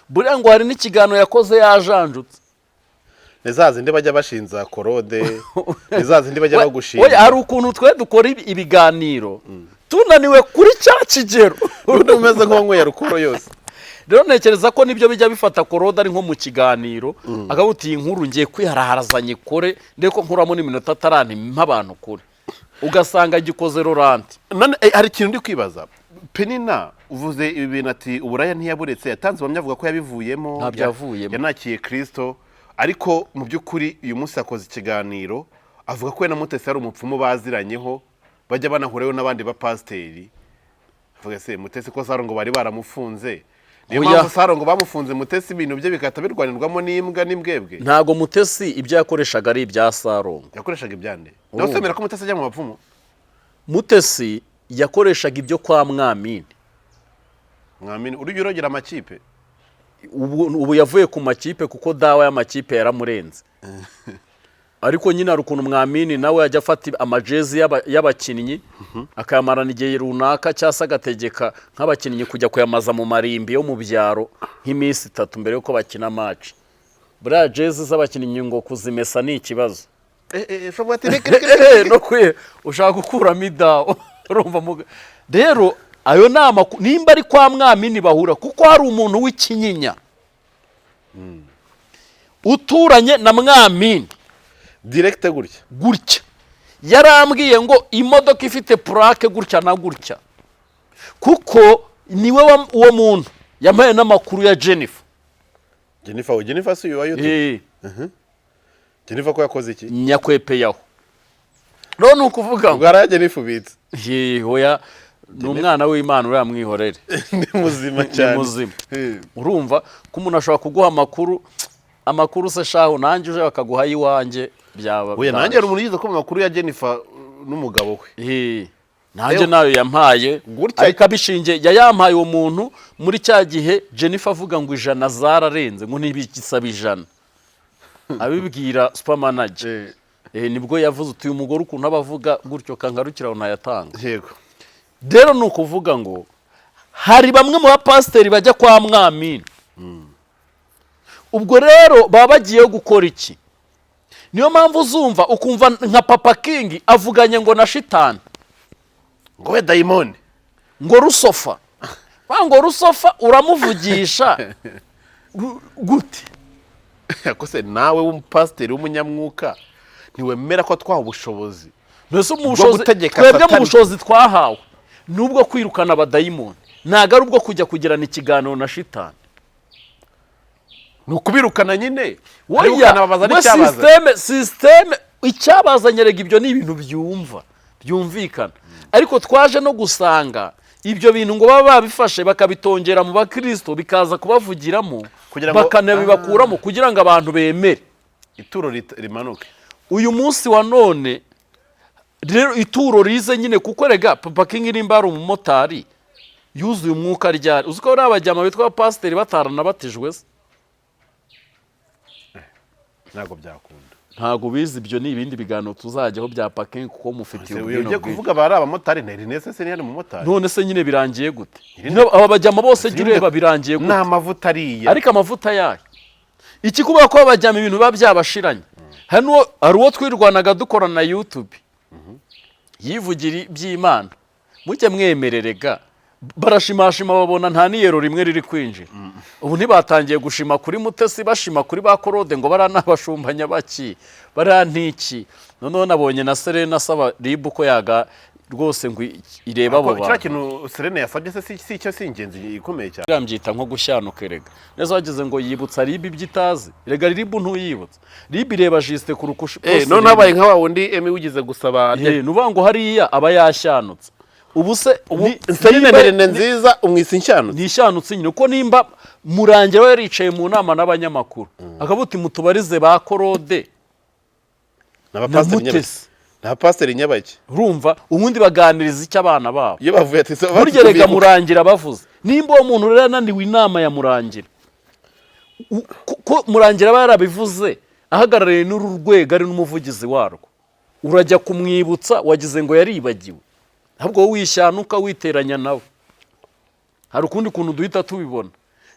buriya ngo hari n'ikiganiro yakoze yajanjutse nezazindi bajya bashinza korode nezazindi bajya bagushinza oya hari ukuntu twe dukora ibiganiro tunaniwe kuri cya kigero umeze nk'uwanyweye rukoro yose rero ntekereza ko nibyo bijya bifata korode ari nko mu kiganiro akabuti inkuru ngiye kwiharaharazanye kore ndeko nkuramo n'iminota atarani mp'abantu kure ugasanga gikoze Laurent hari ikintu ndi kwibaza Penina uvuze ibi bintu ati uburaya ntiyaburetse yatanze bamwe avuga ko yabivuyemo yanakiye Kristo ariko mu by'ukuri uyu munsi yakoze ikiganiro avuga ko na Mutesi ari umupfumu baziranyeho bajya banahureho n'abandi bapasiteri avuga se Mutesi ko Sarongo bari baramufunze niyo mpamvu Sarongo bamufunze Mutesi ibintu bye bikata birwanirwamo n'imbwa n'imbwebwe ntago Mutesi ibyo yakoreshaga ari ibya Sarongo yakoreshaga ibyande nawe usemera ko Mutesi ajya mu bapfumu Mutesi yakoreshaga ibyo kwa Mwamini urujya urogera amakipe ubu yavuye ku makipe kuko dawa y'amakipe yaramurenze ariko nyine hari ukuntu Mwamini nawe ajya afata amajezi y'abakinnyi akayamarana igihe runaka cyangwa se agategeka nk'abakinnyi kujya kuyamaza mu marimbi yo mu byaro nk'iminsi 3 mbere yuko bakina match buriya jezi z'abakinnyi ngo kuzimesa ni ikibazo no ushaka gukuramo idawo rero ayo nama nimba ari kwa Mwamini bahura kuko hari umuntu w'ikinyinya uturanye na Mwamini direct gutya yarambwiye ngo imodoka ifite plaque gutya na gutya kuko niwe uwo muntu yamaye n'amakuru ya Jennifer si uyu wa YouTube Jennifer ko yakoze iki nyakwepeyaho none ukuvuga ngo ubwara Jennifer ubitse hoya ni umwana w'Imana uriya mwihorere ni muzima cyane ni muzima urumva ko umuntu ashobora kuguha amakuru se shaho nanjye uje bakaguha iwanjye byaba oya nanjye ari umuntu yize ko amakuru ya Jennifer n'umugabo we nanjye nayo yampaye ariko abishinge yayampaye uwo muntu muri cya gihe Jennifer avuga ngo 100 zararenze ngo ntibigisaba 100 abibwira supermanager nibwo yavuze uti uyu mugore ukuntu abavuga gutyo kangarukira unayatanga yego rero nuko uvuga ngo hari bamwe mu bapasteri bajya kwa Mwamini ubwo rero baba bagiye gukora iki niyo mpamvu uzumva ukumva nka Papa King avuganye ngo na shitani ngo we daimoni ngo rusofa ngo rusofa uramuvugisha gute yakose nawe w'umupasteri w'umunyamwuka ntiwemera ko twaha ubushobozi mbese twebwe mu bushobozi twahawe nubwo kwirukana abadayimoni ntago ari ubwo kujya kugirana ikiganiro na shitani ni ukubirukana nyine systeme icyabazanye rega ibyo ni ibintu byumvikana ariko twaje no gusanga ibyo bintu ngo baba babifashe bakabitongera mu bakristo bikaza kubavugiramo bakanabibakuramo kugira ngo abantu bemere ituro rimanuke uyu munsi wa none rero ituro rize nyine kuko rega Papa King nimba ari umumotari yuzuye umwuka ryari uziko ari abajyama bitwa pasiteri bataranabatijwe se ntago byakunda ntago bizi ibyo ni ibindi biganiro tuzajyaho bya Papa King kuko mufitiye ubwino ugiye kuvuga bari abamotari nese se ni umumotari none se nyine birangiye gute aba bajyama bose jya ureba birangiye gute nta mavuta ariya ariko amavuta yayo iki kuba ko abajyama ibintu biba byabashiranye hano ari uwo twirwanaga dukora na YouTube yivugira iby'Imana muke mwemererega barashimashima babona nta niyero rimwe riri kwinjira ubu ntibatangiye gushima kuri Mutesi bashima kuri ba Korode ngo baranabashumbanya baki barantiki noneho nabonye na Serena saba ribu ko yaga rwose ngo ireba abo bantu kintu Serena yasabye se si icyo singenzi ikomeye cyane rambyita nko gushyanuka rega neza wageze ngo yibutsa ribi byitazi rega ribu ntuyibutsa ribi reba jiste ku rukushi none habaye nka wa wundi emi ugize gusaba nuvuga ngo hariya aba yashyanutse ubu se Serena Nerene nziza umwisi nshanutse nishanutse nyine uko nimba murangira we yaricaye mu nama n'abanyamakuru akabuti mutubarize ba Korode n'abapasteri nyabaki urumva ubundi baganiriza icyo abana babo iyo bavuye ati se burya rega murangira bavuze nimba uwo muntu rero ananiwe inama ya murangira ko murangira aba yarabivuze ahagarariye n'uru rwego ari n'umuvugizi warwo urajya kumwibutsa wagize ngo yaribagiwe ahubwo wowe wishanuka witeranya nawe hari ukundi kuntu duhita tubibona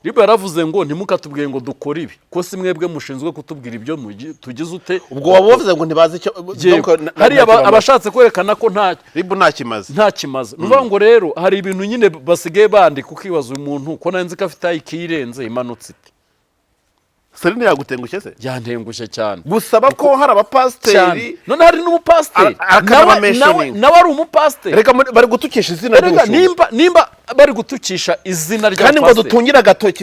riba yaravuze ngo ntimukatubwiye ngo dukore ibi ko si mwebwe mushinzwe kutubwira ibyo tugize ute ubwo waba bavuze ngo ntibazi icyo hari abashatse kwerekana ko ribu nta kimaze nuvuga ngo rero hari ibintu nyine basigaye bandika ukibaza uyu muntu ko nanzi ko afite ikirenze imanutse ite Serena yagutengushye se yantengushye cyane gusaba ko hari abapasteri none hari n'umupasteri nawe ari umupasteri reka bari gutukisha izina ry'umuntu nimba bari gutukisha izina rya kandi ngo dutungira agatoki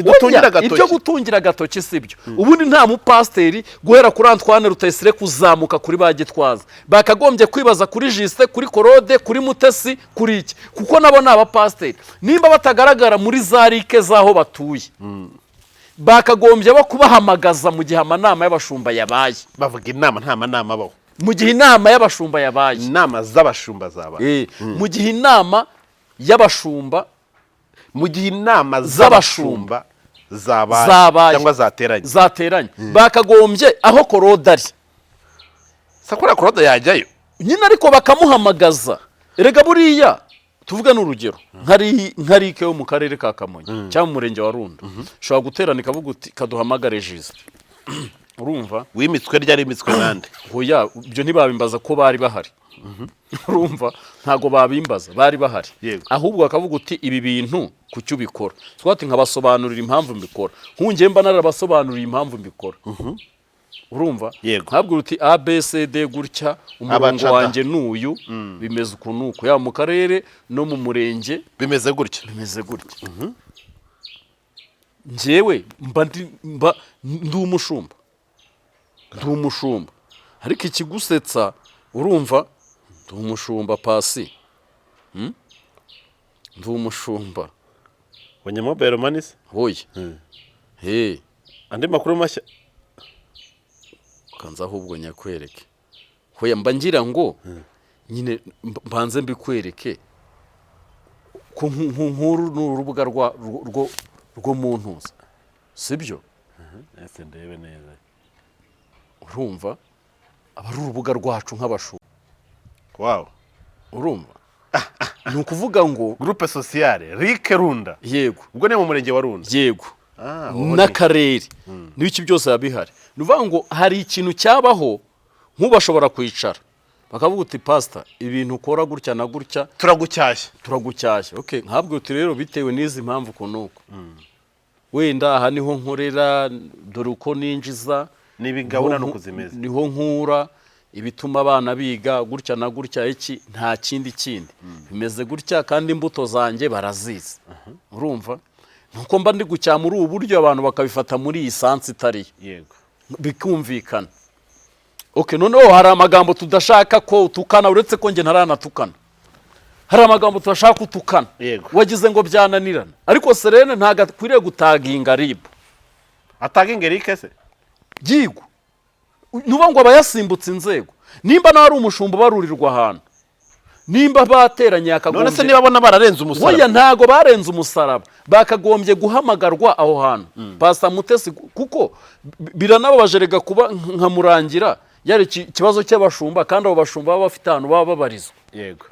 ibyo gutungira agatoki sibyo ubundi nta mupasteri guhera kuri Antoine Rutayisire kuzamuka kuri ba Gitwaza bakagombye kwibaza kuri Juste kuri Korode kuri Mutesi kuri iki kuko nabo ni abapasteri nimba batagaragara muri za rike zaho batuye bakagombye bo kubahamagaza mu gihe amanama y'abashumba yabaye bavuga inama nta manama abaho mu gihe inama y'abashumba yabaye inama z'abashumba zabaye mu gihe inama y'abashumba mu gihe inama z'abashumba zabaye cyangwa zateranye bakagombye aho Korode ari sakura Korode yajyayo nyine ariko bakamuhamagaza erega buriya tuvuga n'urugero nkari ike yo mu karere ka Kamonyi cyangwa mu murenge wa Rundo ushobora guterana ikavuga uti kaduhamagare Juste urumva wimitswe ryari imitswe nande hoya ibyo ntibabimbaza ko bari bahari urumva ntago babimbaza bari bahari ahubwo bakavuga uti ibi bintu kucyo ubikora twati nkabasobanurira impamvu mbikora nkungiye mba narabasobanurira impamvu mbikora urumva ntabwo uti ABCD gutya umurongo wanjye nuyu bimeze ukunuko ya mu karere no mu murenge bimeze gutya njyewe mba ndi umushumba ndi umushumba ariko ikigusetsa urumva ndi umushumba Pasi ndi umushumba Wenye mobile money se? hoye Andi makuru mashya. kanza ahubwo nyakwereke hoya mba ngira ngo nyine mbanze mbikwereke ko nkuru n'urubuga rwo muntu sibyo Ese ndebe neza. urumva aba ari urubuga rwacu nk'abashu Wow. urumva ni ukuvuga ngo Groupe sociale Rike Runda. yego Ubwo ne mu murenge wa Runda. yego wowe n'akarere n'ibiki byose yabihari ni ukuvuga ngo hari ikintu cyabaho nk'ubashobora kwicara bakavuga uti pastor ibintu ukora gutya na gutya turagucyashya okay ntabwo uti rero bitewe n'izi mpamvu kunuko wenda aha niho nkorera dore uko ninjiza n'ibigabura no kuzimeza niho nkura ibituma abana biga gutya na gutya iki nta kindi bimeze gutya kandi imbuto zanjye barazizi urumva nuko mba ndi gucya muri ubu buryo abantu bakabifata muri iyi sansi itari yego bikumvikana okay noneho hari amagambo tudashaka ko utukana uretse ko nge ntaranatukana hari amagambo tudashaka utukana wagize ngo byananirana ariko Serene ntago akwiriye gutaginga RIB ataginga Eric se yigo nuba ngo abayasimbutse inzego nimba nawe ari umushumba barurirwa ahantu nimba bateranye akagombye none se niba bona bararenze umusaraba oya ntago barenze umusaraba bakagombye guhamagarwa aho hantu Pastor Mutesi kuko biranababaje rega kuba nkamurangira yari kibazo cy'abashumba kandi abo bashumba baba bafite ahantu baba babarizwa yego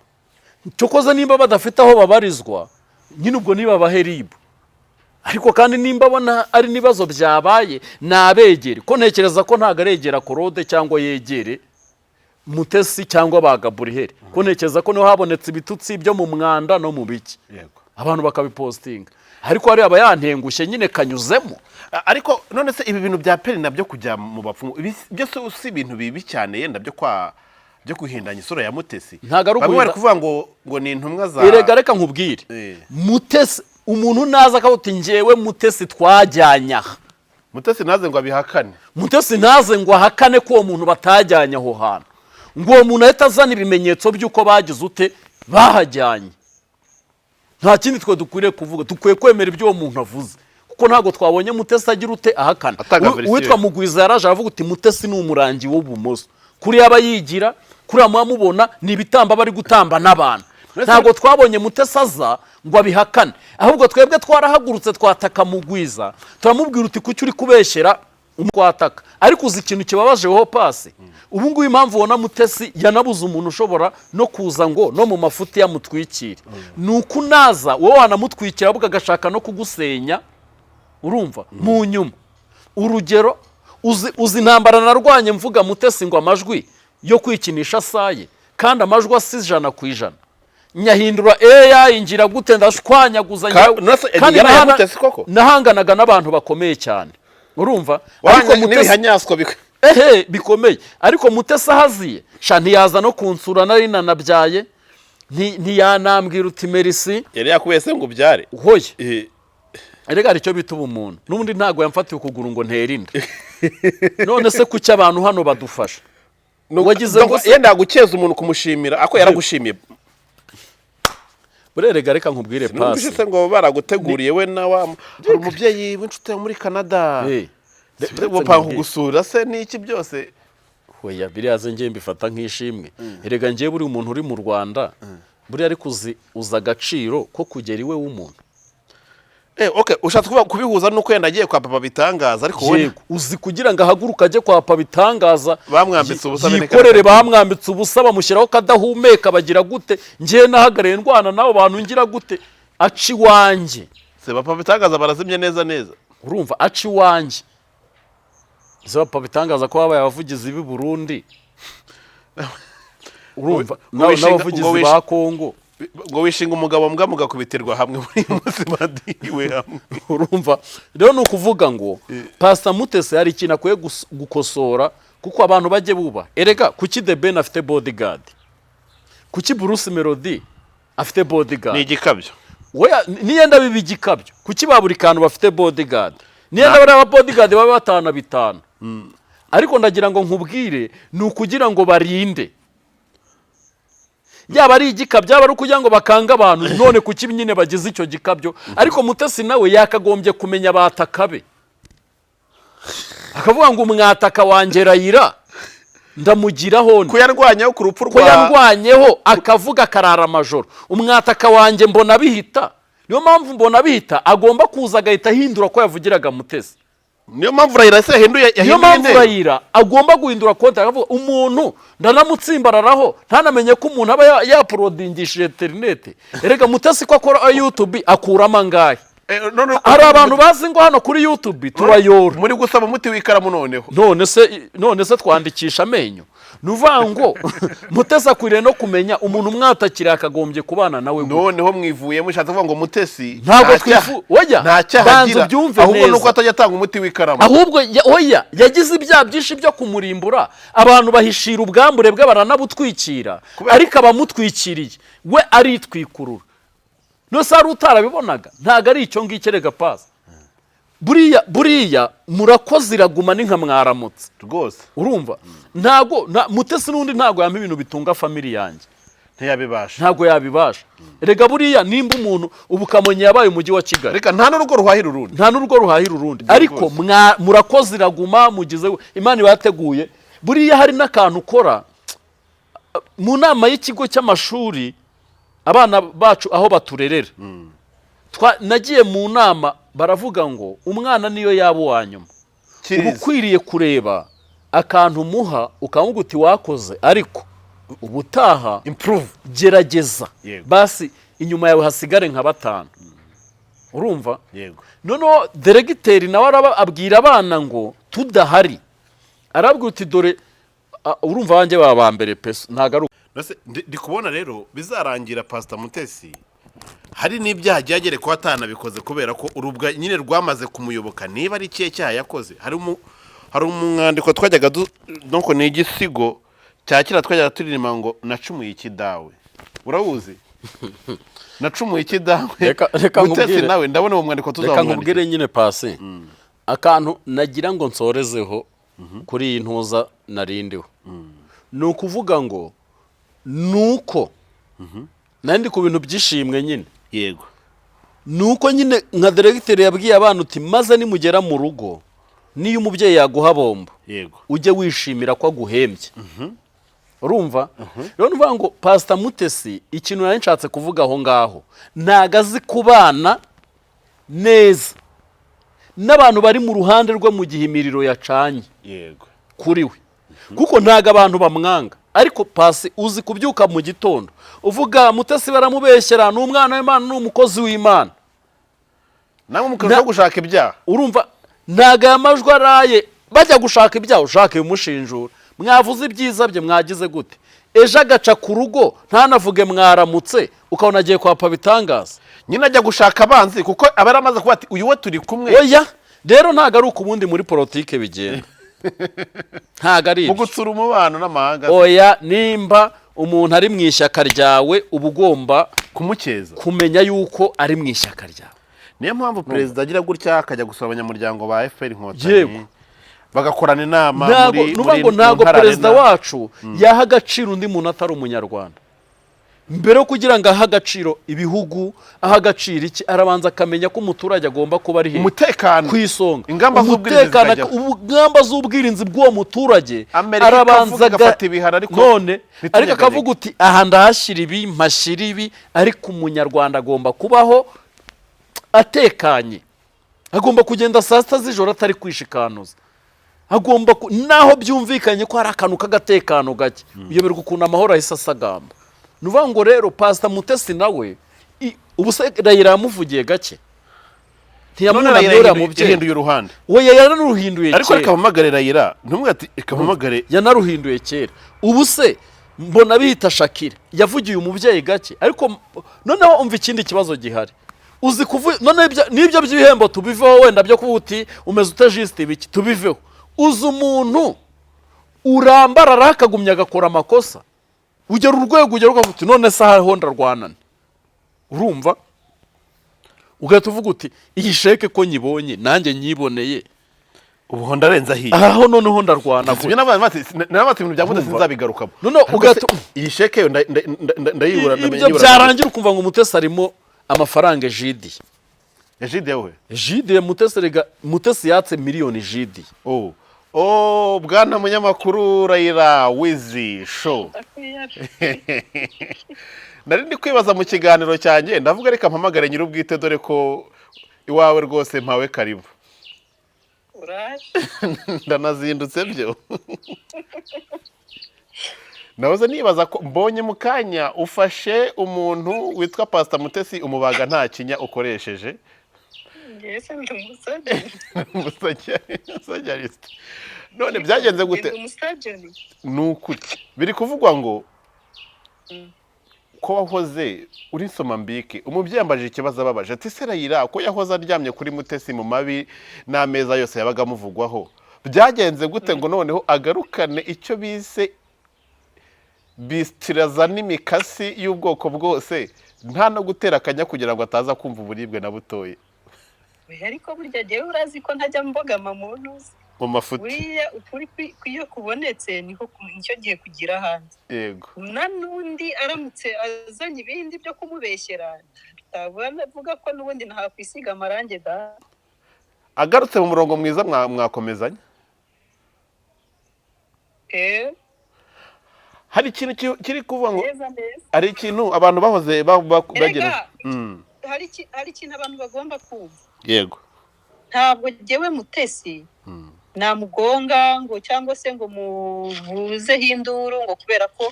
cyokoze nimba badafite aho babarizwa nyine ubwo niba RIB ariko kandi nimba bona ari nibazo byabaye nabegere ko ntekereza ko ntago aregera Korode cyangwa yegere Mutesi cyangwa bagaburihere ko ntekereza ko niho habonetse ibitutsi byo mu mwanda no mu biki yego abantu bakabipostinga ariko hari abayantengushye nyine kanyuzemo ariko none se ibi bintu bya peri nabyo kujya mu bapfumu byose usi ibintu bibi cyane yenda byo kuhindanya isura ya Mutesi bamwe bari kuvuga ngo ni intumwa za erega reka nkubwire Mutesi umuntu naza akavuga ngewe Mutesi twajyanye aha Mutesi naze ngo abihakane Mutesi naze ngo ahakane ko uwo muntu batajyanye aho hantu ngo uwo muntu ahita azana ibimenyetso by'uko bagize ute bahajyanye nta kindi twe dukwiriye kuvuga dukwiye kwemera ibyo uwo muntu avuze kuko ntabwo twabonye Mutesi agira ute ahakana uwitwa Mugwiza yaraje aravuga uti Mutesi ni umurangi w'ubumoso kuri yaba yigira kuri amubona ni ibitamba bari gutamba n'abantu ntabwo twabonye Mutesi aza ngo abihakane ahubwo twebwe twarahagurutse twataka Mugwiza turamubwira uti kuki uri kubeshyera umwataka ariko uzi ikintu kibabajeho Pasi ubu ngubu impamvu ubona Mutesi yanabuze umuntu ushobora no kuza ngo no mu mafuti yamutwikire nuko unaza wowe wanamutwikira ahubwo agashaka no kugusenya urumva mu nyuma urugero uzi intambara narwanye mvuga Mutesi ngo amajwi yo kwikinisha saye kandi amajwi asi 100% nyahindura ingira gute ndashwanyaguza kandi nahanganaga n'abantu bakomeye cyane urumva ariko Mutesi bikomeye ariko Mutesi ahaziye sha ntiyaza no kunsura nari nanabyaye ntiyanambwira uti merci yari yakubese ngo byare hoye erega aricyo bita ubumuntu n'ubundi ntago yamfatiye ukuguru ngo nterinda none se kuki abantu hano badufasha wagize ngo yenda gukeza umuntu kumushimira ako yaragushimiye burerega reka nkubwire Pasi se ngo baraguteguriye we na hari umubyeyi w'inshuti muri Canada bapanga kugusura se n'iki byose hoya biriyaze ngiye mbifata nk'ishimwe erega ngiye buri umuntu uri mu Rwanda buri ari uza agaciro ko kugera iwe w'umuntu okay ushatse kubihuza nuko yenda agiye kwa Papa Bitangaza ariko wowe uzi kugira ngo ahaguruka ajye kwa Papa Bitangaza bamwambitse ubusa yikorere bamwambitse ubusa bamushyiraho kadahumeka bagira gute ngiye nahagareye ndwana nabo bantu ngira gute aci wanje se Papa Bitangaza barazimye neza urumva aci wanje ze Papa Bitangaza ko babaye abavugizi b'i Burundi urumva n'abavugizi ba Kongo ngo wishinga umugabo mbwa mugakubitirwa hamwe muri muzima diwe hamwe urumva rero nukuvuga ngo Pastor Mutesi hari ikintu akwiye gukosora kuko abantu bajye buba erega kuki The Ben afite bodyguard kuki Bruce Melody afite bodyguard ni igikabyo oya niyenda bibi igikabyo kuki baburi kantu bafite bodyguard niyenda bari aba bodyguard baba batana bitanu ariko ndagira ngo nkubwire ni ukugira ngo barinde, yaba ari igikabyo byaba ari ukugira ngo bakanga abantu. None kuki nyine bagize icyo gikabyo? Ariko Mutesi nawe yakagombye kumenya abataka be, akavuga ngo umwataka wanjye Rayira ndamugiraho ko yarwanyeho ku rupfu ko yarwanyeho, akavuga karara amajoro. Umwataka wanjye mbona bihita, niyo mpamvu mbona bihita agomba kuza agahita ahindura ko yavugiraga Mutesi. niyo mpamvu Rayira se yahinduye niyo mpamvu Rayira agomba guhindura konti, akavuga umuntu ndanamutsimbararaho ntanamenye ko umuntu aba yaporodingishije interineti. Erega Mutesi ko akora YouTube akuramo angahe? Hari abantu bazi ngo hano kuri YouTube turayora. Muri gusaba umuti w'ikaramu noneho. None se twandikisha amenyo. Nuvuga ngo Mutesi akwiriye no kumenya umuntu umwatakira akagombye kubana nawe. Noneho mwivuye mushatse kuvuga ngo Mutesi ntabwo twifu oya nta cyahagira ahubwo nuko atajya atanga umuti w'ikaramu. Ahubwo oya yagize ibyaha byinshi byo kumurimbura, abantu bahishira ubwambure bwe baranabutwikira, ariko abamutwikiriye we aritwikurura. No sari utarabibonaga ntago ari icyo ngicyo rega pasi. Buriya murakoze iraguma ni nka mwaramutse rwose. Urumva ntago Mutesi nundi ntago yampa ibintu bitunga family yanjye, ntiyabibasha, ntago yabibasha. Rega buriya nimba umuntu ubu Kamonyi yabaye umujyi wa Kigali, reka nta n'urugo ruhahira urundi, nta n'urugo ruhahira urundi, ariko murakoze iraguma mugize Imana ibateguye. Buriya hari n'akantu ukora mu nama y'ikigo cy'amashuri abana bacu aho baturerera. Nagiye mu nama baravuga ngo umwana niyo yaba uwanyuma, ukwiriye kureba akantu muha ukavuga uti wakoze, ariko ubutaha improve, gerageza basi inyuma yawe hasigare nka 5. Urumva? Yego. Noneho deregiteri nawe abwira abana ngo tudahari, arabwira uti dore urumva wanjye baba mbere peso ntago ari. Ndi kubona rero bizarangira Pastor Mutesi hari n'ibyaha byagere ko atanabikoze kubera ko urubwa nyine rwamaze kumuyoboka. Niba ari ikihe cyaha yakoze, hari umwandiko twajyaga donc ni igisigo cyakira twajyaga turirimba ngo nacumuye iki dawe, urawuzi? Nacumuye iki dawe. Reka Mutesi nawe ndabona uwo mwandiko tuzamwandika. Reka nkubwire nyine pasi akantu nagira ngo nsorezeho kuri iyi ntuza narindiho. Ni ukuvuga ngo nuko nandi ku bintu byishimwe nyine. Yego. Nuko nyine nka deregiteri yabwiye abantu uti maze nimugera mu rugo niyo umubyeyi yaguha bombo, yego, ujye wishimira ko aguhembye. Urumva? Rero nuvuga ngo Pastor Mutesi ikintu nari nshatse kuvuga aho ngaho ntago azi kubana neza n'abantu bari mu ruhande rwe mu gihe imiriro yacanye. Yego. Kuri we kuko ntago abantu bamwanga, ariko Pasi uzi kubyuka mu gitondo uvuga Mutesi baramubeshyera n'umwana w'Imana n'umukozi w'Imana, namwe mukaza gushaka ibyaha. Urumva ntago amajwi araye bajya gushaka ibyaha ushaka bimushinjura. Mwavuze ibyiza bye mwagize gute? Ejo agaca ku rugo ntanavuge mwaramutse ukabona agiye kwapa bitangaza. Nyine ajya gushaka abanzi kuko abari amaze kuba ati uyu we turi kumwe. Oya rero ntago ari ukubundi muri politike bigenda. Ntago ari mu gutsura umubano n'amahanga. Oya nimba umuntu ari mu ishyaka ryawe uba ugomba kumukeza, kumenya yuko ari mu ishyaka ryawe. Niyo mpamvu perezida agira gutya akajya gusaba abanyamuryango ba FPR Inkotanyi bagakorana inama muri ntago perezida wacu yaha agaciro undi muntu atari umunyarwanda. Mbere yo kugira ngo aha agaciro ibihugu, aha agaciro iki, arabanza akamenya ko umuturage agomba kuba ari umutekano ku isonga. Ingamba z'ubwirinzi bw'uwo muturage arabanza agafata ibihano, ariko akavuga uti aha ndahashyira ibi mpashyira ibi, ariko umunyarwanda agomba kubaho atekanye. Agomba kugenda saa 6 z'ijoro atari kwishikanuza. Agomba naho byumvikanye ko hari akantu k'agatekano gake uyoberwa ukuntu amahoro ahise asagamba. Nuvuga ngo rero Pastor Mutesi nawe ubuse Rayira yamuvugiye gake ntiyamwunamira mubyeyi yahinduye uruhande. We yararuhinduye kera, ariko akamamagare Rayira ntumwe ati akamamagare yanaruhinduye kera. Ubuse mbona bihita Shakira yavugiye umubyeyi gake, ariko noneho umva ikindi kibazo gihari. Uzi none nibyo by'ibihembo tubiveho, wenda byo kubuti umeze utajiste biki tubiveho. Uzi umuntu urambarara akagumya agakora amakosa, ugera urwego ugera ukavuga none saha honda rwanane. Urumva ugahita uvuga uti iyi sheke ko nyibonye nanjye nyiboneye, ubu ndarenza hiye aho noneho ndarwana ibyo n'abati ibintu bya Mutesi nzabigarukamo noneho ugato iyi sheke yo ndayibura ibyo byarangira ukumva ngo Mutesi arimo amafaranga Jidi Ejide we Jidi Mutesi yatse miliyoni Jidi bwana munyamakuru Raila Wizi show nari ndi kwibaza mu kiganiro cyanjye ndavuga reka mpamagare nyir'ubwite dore ko iwawe rwose mpawe karibu ndanazindutse byo nahoze nibaza ko mbonye mu kanya ufashe umuntu witwa Pastor Mutesi umubaga nta kinya ukoresheje umusajjariste none byagenze gute nuko biri kuvugwa ngo ko wahoze uri Somambike umubyeyi ambajije ikibazo ababaje ati se Raila ko yahoze aryamye kuri Mutesi mu mabi n'ameza yose yabaga amuvugwaho byagenze gute ngo noneho agarukane icyo bise bistiraza n'imikasi y'ubwoko bwose nta no gutera akanya kugira ngo ataza kumva uburibwe na butoye ariko burya jewe urazi ko ntajya mbogama mu ntuzi mu mafuti buriya ukuri iyo kubonetse niho nicyo gihe kugira hanze yego n'undi aramutse azanye ibindi byo kumubeshyera bitabona avuga ko n'ubundi ntakwisiga amarange da agarutse mu murongo mwiza mwakomezanya hari ikintu kiri kuvuga ngo hari ikintu abantu bahoze bagira hari ikintu abantu bagomba kumva yego ntabwo jewe Mutesi namugonga ngo cyangwa se ngo muvuzeho induru ngo kubera ko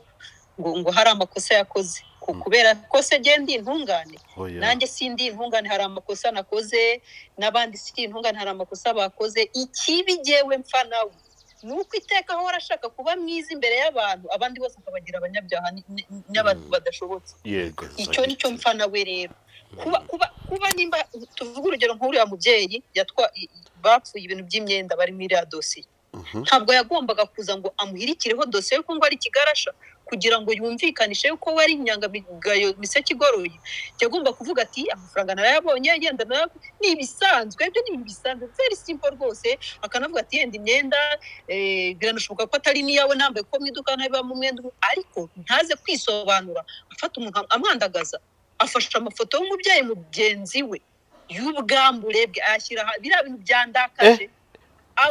ngo hari amakosa yakoze kubera ko se ndi intungane nanjye sindi intungane hari amakosa nakoze n'abandi sindi intungane hari amakosa bakoze ikibi jewe mpfa nawe nuko iteka aho arashaka kuba mwiza imbere y'abantu abandi bose akabagira abanyabyaha n'abantu badashobotse yego icyo nicyo mpfa nawe rero kuba nimba tuvuga urugero nk'uriya mubyeyi bapfuye ibintu by'imyenda bari muri iriya dosiye ntabwo yagombaga kuza ngo amuhirikireho dosiye yuko ngo ari ikigarasha kugira ngo yumvikanishe yuko we ari inyangamugayo miseke igoroye yagomba kuvuga ati amafaranga narayabonye yenda ni ibisanzwe ibyo ni ibintu bisanzwe very simple rwose akanavuga ati yenda imyenda biranashoboka ko atari n'iyawe nambaye ko mu iduka ntabibamo umwenda ariko ntaze kwisobanura afata umuntu amwandagaza afasha amafoto y'umubyeyi mugenzi we y'ubwambure bwe ayashyira biriya bintu byandakaje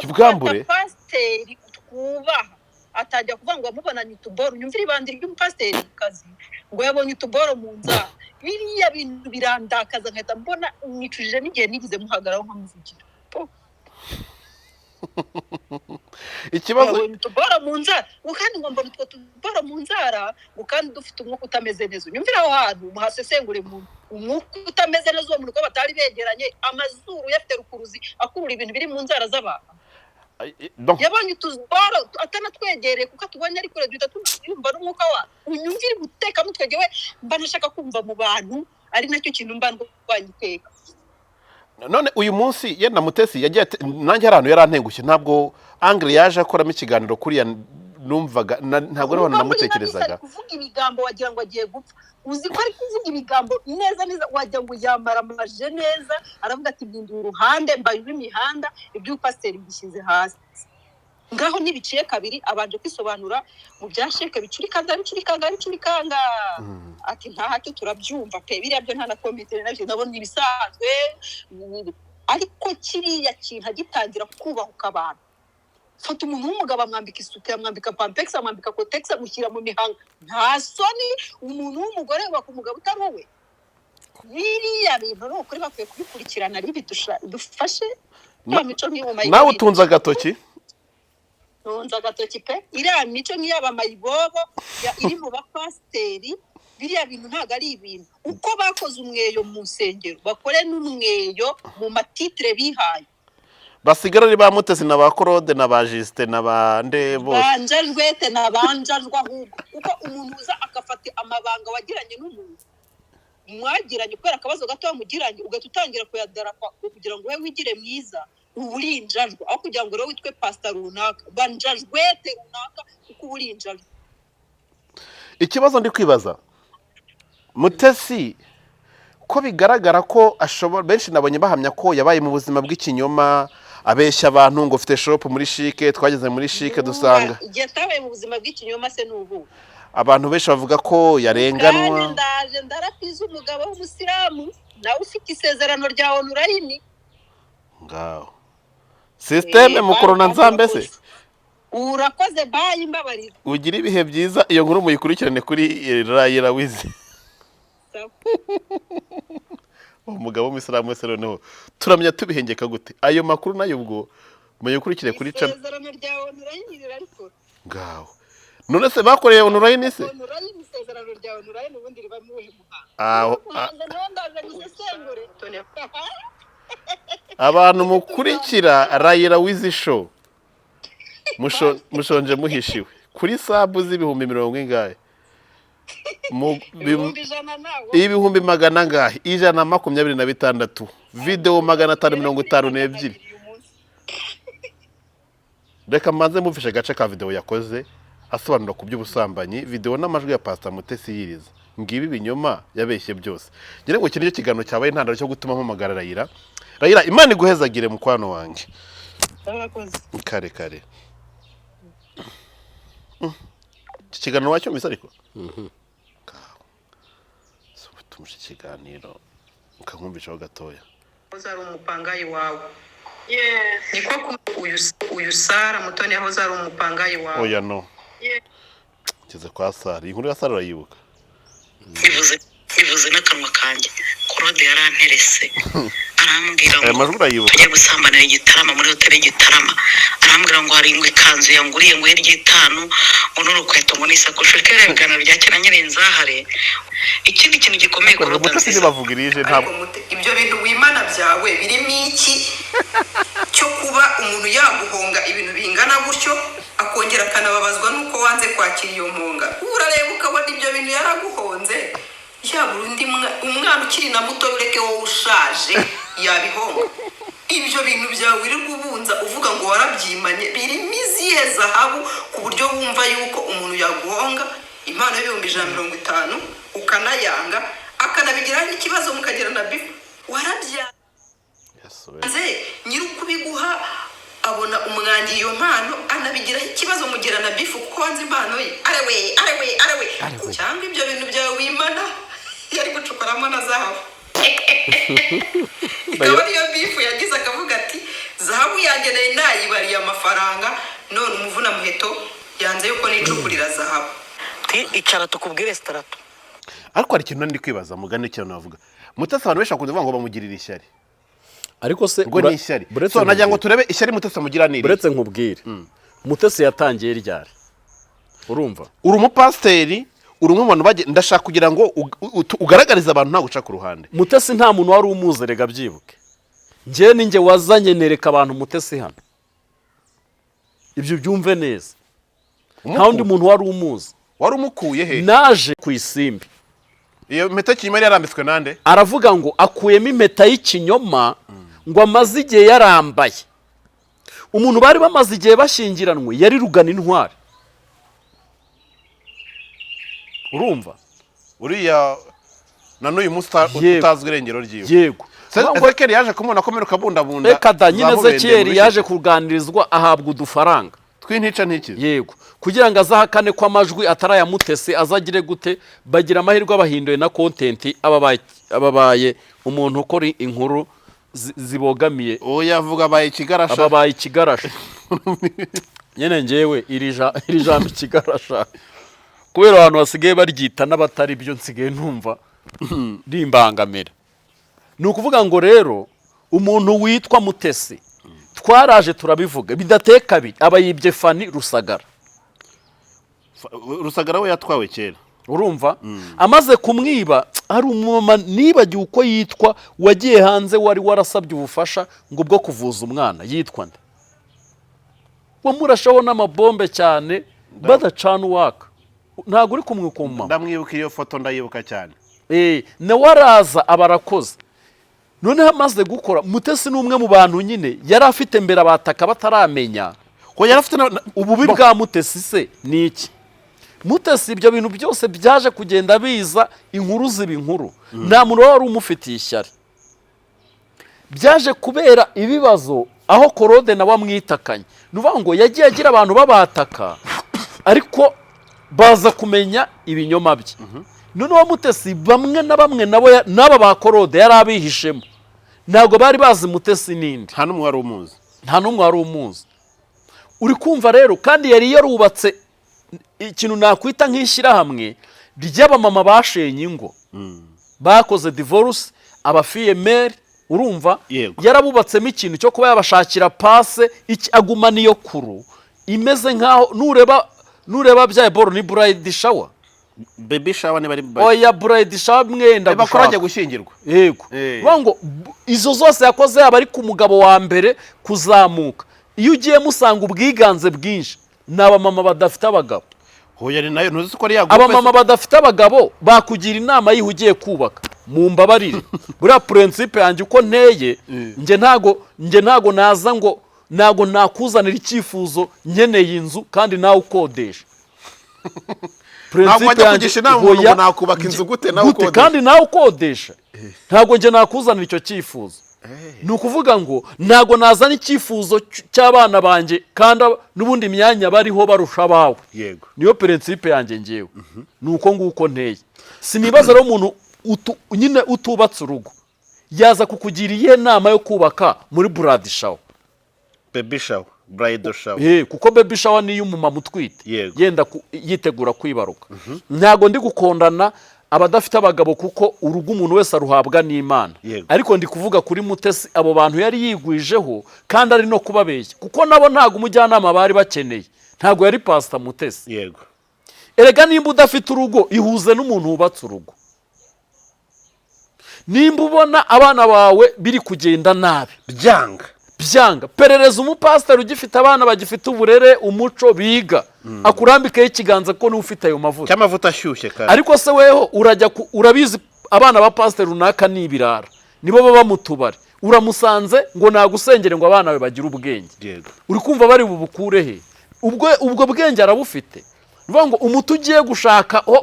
ubwambure pasiteri twubaha atajya kuvuga ngo amubonanye utuboro nyumvira ibandi ry'umupasiteri kazi ngo yabonye utuboro mu nzara biriya bintu birandakaza nkahita mbona mwicujije n'igihe nigize muhagararaho nkamuvugira ikibazo utuboro mu nzara kandi ngo mbona utwo tuboro mu nzara kandi dufite umwuka utameze neza unyumvira aho hantu muhasesengure mu umwuka utameze neza uwo muntu ko batari begeranye amazuru yafite rukuruzi akurura ibintu biri mu nzara z'abantu yabonye utuboro atanatwegereye kuko atubonye ari kure duhita tuyumva n'umwuka wa unyumvira guteka mutwegewe mba nashaka kumva mu bantu ari nacyo kintu mba ndwanya iteka none uyu munsi yenda Mutesi yagiye nanjye hari ahantu yarantengushye ntabwo Angle yaje akoramo ikiganiro kuriya numvaga ntabwo ari namutekerezaga kuvuga ibigambo wagira ngo agiye gupfa uzi ko ari kuvuga ibigambo neza wagira ngo yamara amaje neza aravuga ati mbindi uruhande mbaye imihanda ibyo pasiteri bishyize hasi ngaho nibiciye kabiri abanje kwisobanura mu byasheke bicurikanga ati ntacyo turabyumva pe biriya byo nta na komitere nabyo ndabona ibisanzwe ariko kiriya kintu agitangira kubahuka abantu fata umuntu w'umugabo amwambika isuku amwambika pampex amwambika kotex amushyira mu mihanga nta soni umuntu w'umugore wubaka umugabo utari wowe biriya bintu ni ukuri bakwiye kubikurikirana ari bidufashe mico nk'iyuma nawe utunze agatoki ntunze agatoki pe iriya mico nk'iyaba mayibobo iri mu bapasiteri biriya bintu ntabwo ari ibintu uko bakoze umweyo mu nsengero bakore n'umweyo mu matitire bihaye basigara ari ba Mutesi na ba Claude na ba Justin na ba nde bose banjajwete na banjajwa ahubwo kuko umuntu uza agafata amabanga wagiranye n'umuntu mwagiranye kubera akabazo gato wamugiranye ugahita utangira kuyadarapa kugira ngo we wigire mwiza uburinjajwa aho kugira ngo rero witwe pastor runaka banjajwete runaka kuko uburinjajwa ikibazo ndi kwibaza Mutesi ko bigaragara ko ashobora benshi nabonye bahamya ko yabaye mu buzima bw'ikinyoma abeshya abantu ngo ufite shop muri shike, twageze muri shike dusanga igihe atabaye mu buzima bw'ikinyoma se n'ubu abantu benshi bavuga ko yarenganwa. ndaje ndarapiza umugabo w'umusilamu nawe ufite isezerano rya onurayini ngaho systeme mukorona nzambe se. Urakoze bayi mbabarira. Ugira ibihe byiza, iyo nkuru muyikurikirane kuri Raila Wizi. Umugabo w'umusilamu wese noneho turamenya tubihengeka gute ayo makuru nayo ubwo muyikurikire kuri channel. Isezerano rya onurayini rirariko. Ngaho none se bakoreye onurayini se? Onurayini isezerano rya onurayini ubundi riba mu muhanga. Abantu mukurikira Raila Wizi show mushonje muhishiwe kuri sabu z'ibihumbi 100 ngahe ibihumbi 100 ngahe 126 video 552. Reka manze mufishe gace ka video yakoze asobanura ku by'ubusambanyi, video n'amajwi ya Pastor Mutesi yiriza ngibi binyoma yabeshye byose. Ngira ngo kinije kiganiro cyabaye intandaro cyo gutuma mpamagara Raila. Raila Imana iguhezagire mukwano wanjye. Kare kare. Kiganiro wacyo misa ariko. Tumushe kiganiro ukankumvishaho gatoya. Uzari umupangayi wawe. Yes. Niko uyu Sara Mutoni aho zari umupangayi wawe. Oya no. Yes. Kize kwa Sara. Inkuru ya Sara urayibuka? Bivuze n'akanwa kanjye. Claude yaranterese. Arambwira ngo amajwi urayibuka? Tugiye gusambanira igitarama muri hoteli Gitarama. Arambwira ngo hari ikanzu yanguriye ngo y'igitanu ngo n'urukweto ngo n'isakoshi kerekana rya kera nyirenzahare. Ikindi kintu gikomeye ko Mutesi bavugirije ntabwo ibyo bintu wimana byawe birimo iki cyo kuba umuntu yaguhonga ibintu bingana gutyo akongera akanababazwa nuko wanze kwakira iyo mpunga. Urareba ukabona ibyo bintu yaraguhonze. Yabura undi umwana ukiri na muto ureke wowe ushaje yabihonga. Ibyo bintu byawe uri kubunza uvuga ngo warabyimanye birimo izihe zahabu ku buryo wumva yuko umuntu yaguhonga impano y'150 ukanayanga akanabigiraho n'ikibazo mukagera na bifu warabyanze nyiri ukubiguha abona umwangi iyo mpano anabigiraho ikibazo mugera na bifu kuko wanze impano ye arewe cyangwa ibyo bintu byawe wimana yari gucukuramo na zahabu. Ikaba niyo bifu yagize akavuga ati zahabu yangeneye nayibariye amafaranga none umuvuna muheto yanze yuko nicukurira zahabu. Icara tukubwire strato. Ariko hari ikintu ndi kwibaza mugane cyane navuga. Mutesi abantu besha kuvuga ngo bamugirira ishyari. Ariko se ngo ni ishyari. So najya ngo turebe ishyari Mutesi amugira niri. Buretse nkubwire. Mutesi yatangiye ryari. Urumva? Uri umupasteri, uri umwe mu bantu baje ndashaka kugira ngo ugaragariza abantu nta guca ku ruhande. Mutesi nta muntu wari umuze rega byibuke. Ngiye ninjye wazanye nereka abantu Mutesi hano. Ibyo byumve neza. Nta undi muntu wari umuze. Wari umukuye he? Naje ku Isimbi. Iyo impeta kinyoma yarambitswe nande? Aravuga ngo akuyemo impeta y'ikinyoma ngo amaze igihe yarambaye. Umuntu bari bamaze igihe bashingiranwe yari Rugana Intwari. Urumva? Uriya na n'uyu munsi utazwi irengero ryiwe. Yego. Ezekeri yaje kumubona komera ukabundabunda. Reka da nyine Ezekeri yaje kuganirizwa ahabwa udufaranga. Twintica ntikize. Yego. Kugira ngo azahakane kwa amajwi ataraya Mutesi azagire gute bagira amahirwe abahinduye na content ababaye umuntu ukora inkuru zibogamiye. Oya avuga abaye ikigarasha. Ababaye ikigarasha. Nyene ngewe iri jambo ikigarasha. Kubera abantu basigaye baryita n'abatari byo nsigaye ntumva rimbangamira. Ni ukuvuga ngo rero umuntu witwa Mutesi twaraje turabivuga bidateka bi abayibye Fani Rusagara. Rusagara we yatwawe kera. Urumva? Amaze kumwiba ari umumama nibagiye uko yitwa wagiye hanze wari warasabye ubufasha ngo bwo kuvuza umwana yitwa nde. Wamurashaho n'amabombe cyane badacana uwaka. Ntago uri kumwikoma. Ndamwibuka iyo foto ndayibuka cyane. Ne waraza abarakoze. None hamaze gukora Mutesi n'umwe mu bantu nyine yari afite mbere abataka bataramenya. Ko yari afite ububi bwa Mutesi se ni iki? Mutesi ibyo bintu byose byaje kugenda biza inkuru ziba inkuru. Nta muntu wari umufitiye ishyari. Byaje kubera ibibazo aho Korode nawe amwitakanye ni ukuvuga ngo yagiye agira abantu babataka ariko baza kumenya ibinyoma bye noneho Mutesi bamwe na bamwe nabo n'aba ba Korode yari abihishemo ntabwo bari bazi Mutesi ninde nta n'umwe wari umuzi nta n'umwe wari umuzi uri kumva rero kandi yari yarubatse ikintu nakwita nk'ishyirahamwe ry'abamama bashenye ingo bakoze divorce abafiyemeri urumva yarabubatsemo ikintu cyo kuba yabashakira pase aguma niyo kuru imeze nkaho nureba bya boro ni bride shower baby shower ne bari oya bride shower mwenda bakoranye gushyingirwa yego ngo izo zose yakoze yaba ari ku mugabo wa mbere kuzamuka iyo ugiye musanga ubwiganze bwinshi n'abamama badafite abagabo hoya nayo ntuzi ko ari yagupe abamama badafite abagabo bakugira inama yihe ugiye kubaka mu mbabarire buriya principe yanjye uko nteye nge ntago naza ngo ntago nakuzanira icyifuzo nkeneye inzu kandi nawe ukodesha principe yanjye ngo nakubaka inzu gute nawe ukodesha kandi nawe ukodesha ntago nge nakuzanira icyo cyifuzo ni ukuvuga ngo ntago nazana icyifuzo cy'abana banjye kandi n'ubundi myanya bariho barusha abawe yego niyo principe yanjye ngewe ni uko nguko nteye sinibaza rero umuntu nyine utubatse urugo yaza kukugira iyihe nama yo kubaka muri bride shower baby shower bride shower kuko baby shower niyo umumama utwite yenda yitegura kwibaruka ntago ndi gukondana abadafite abagabo kuko urugo umuntu wese aruhabwa n'Imana ariko ndi kuvuga kuri Mutesi abo bantu yari yigwijeho kandi ari no kubabeshya kuko nabo ntago umujyanama bari bakeneye ntago yari Pastor Mutesi yego erega nimba udafite urugo ihuze n'umuntu wubatse urugo nimba ubona abana bawe biri kugenda nabi byanga perereza umupasiteri ugifite abana bagifite uburere umuco biga akurambikeho ikiganza ko niwe ufite ayo mavuta cy'amavuta ashyushye kandi ariko se weho urabizi abana ba pasiteri runaka ni ibirara nibo baba mu tubari uramusanze ngo nagusengere ngo abana bawe bagire ubwenge uri kumva bari bubukure he ubwo bwenge arabufite bivuga ngo umuti ugiye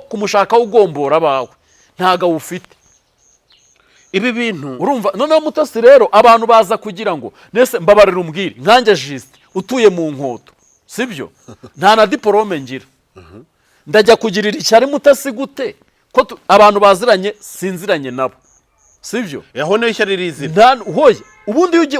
kumushakaho ugombora abawe ntago awufite ibi bintu urumva noneho Mutesi rero abantu baza kugira ngo nese mbabarira umbwire nkanjye Juste utuye mu Nkoto sibyo nta na diplome ngira ndajya kugirira icyari Mutesi gute ko abantu baziranye sinziranye nabo sibyo yaho ne ishyari rizira hoye ubundi uje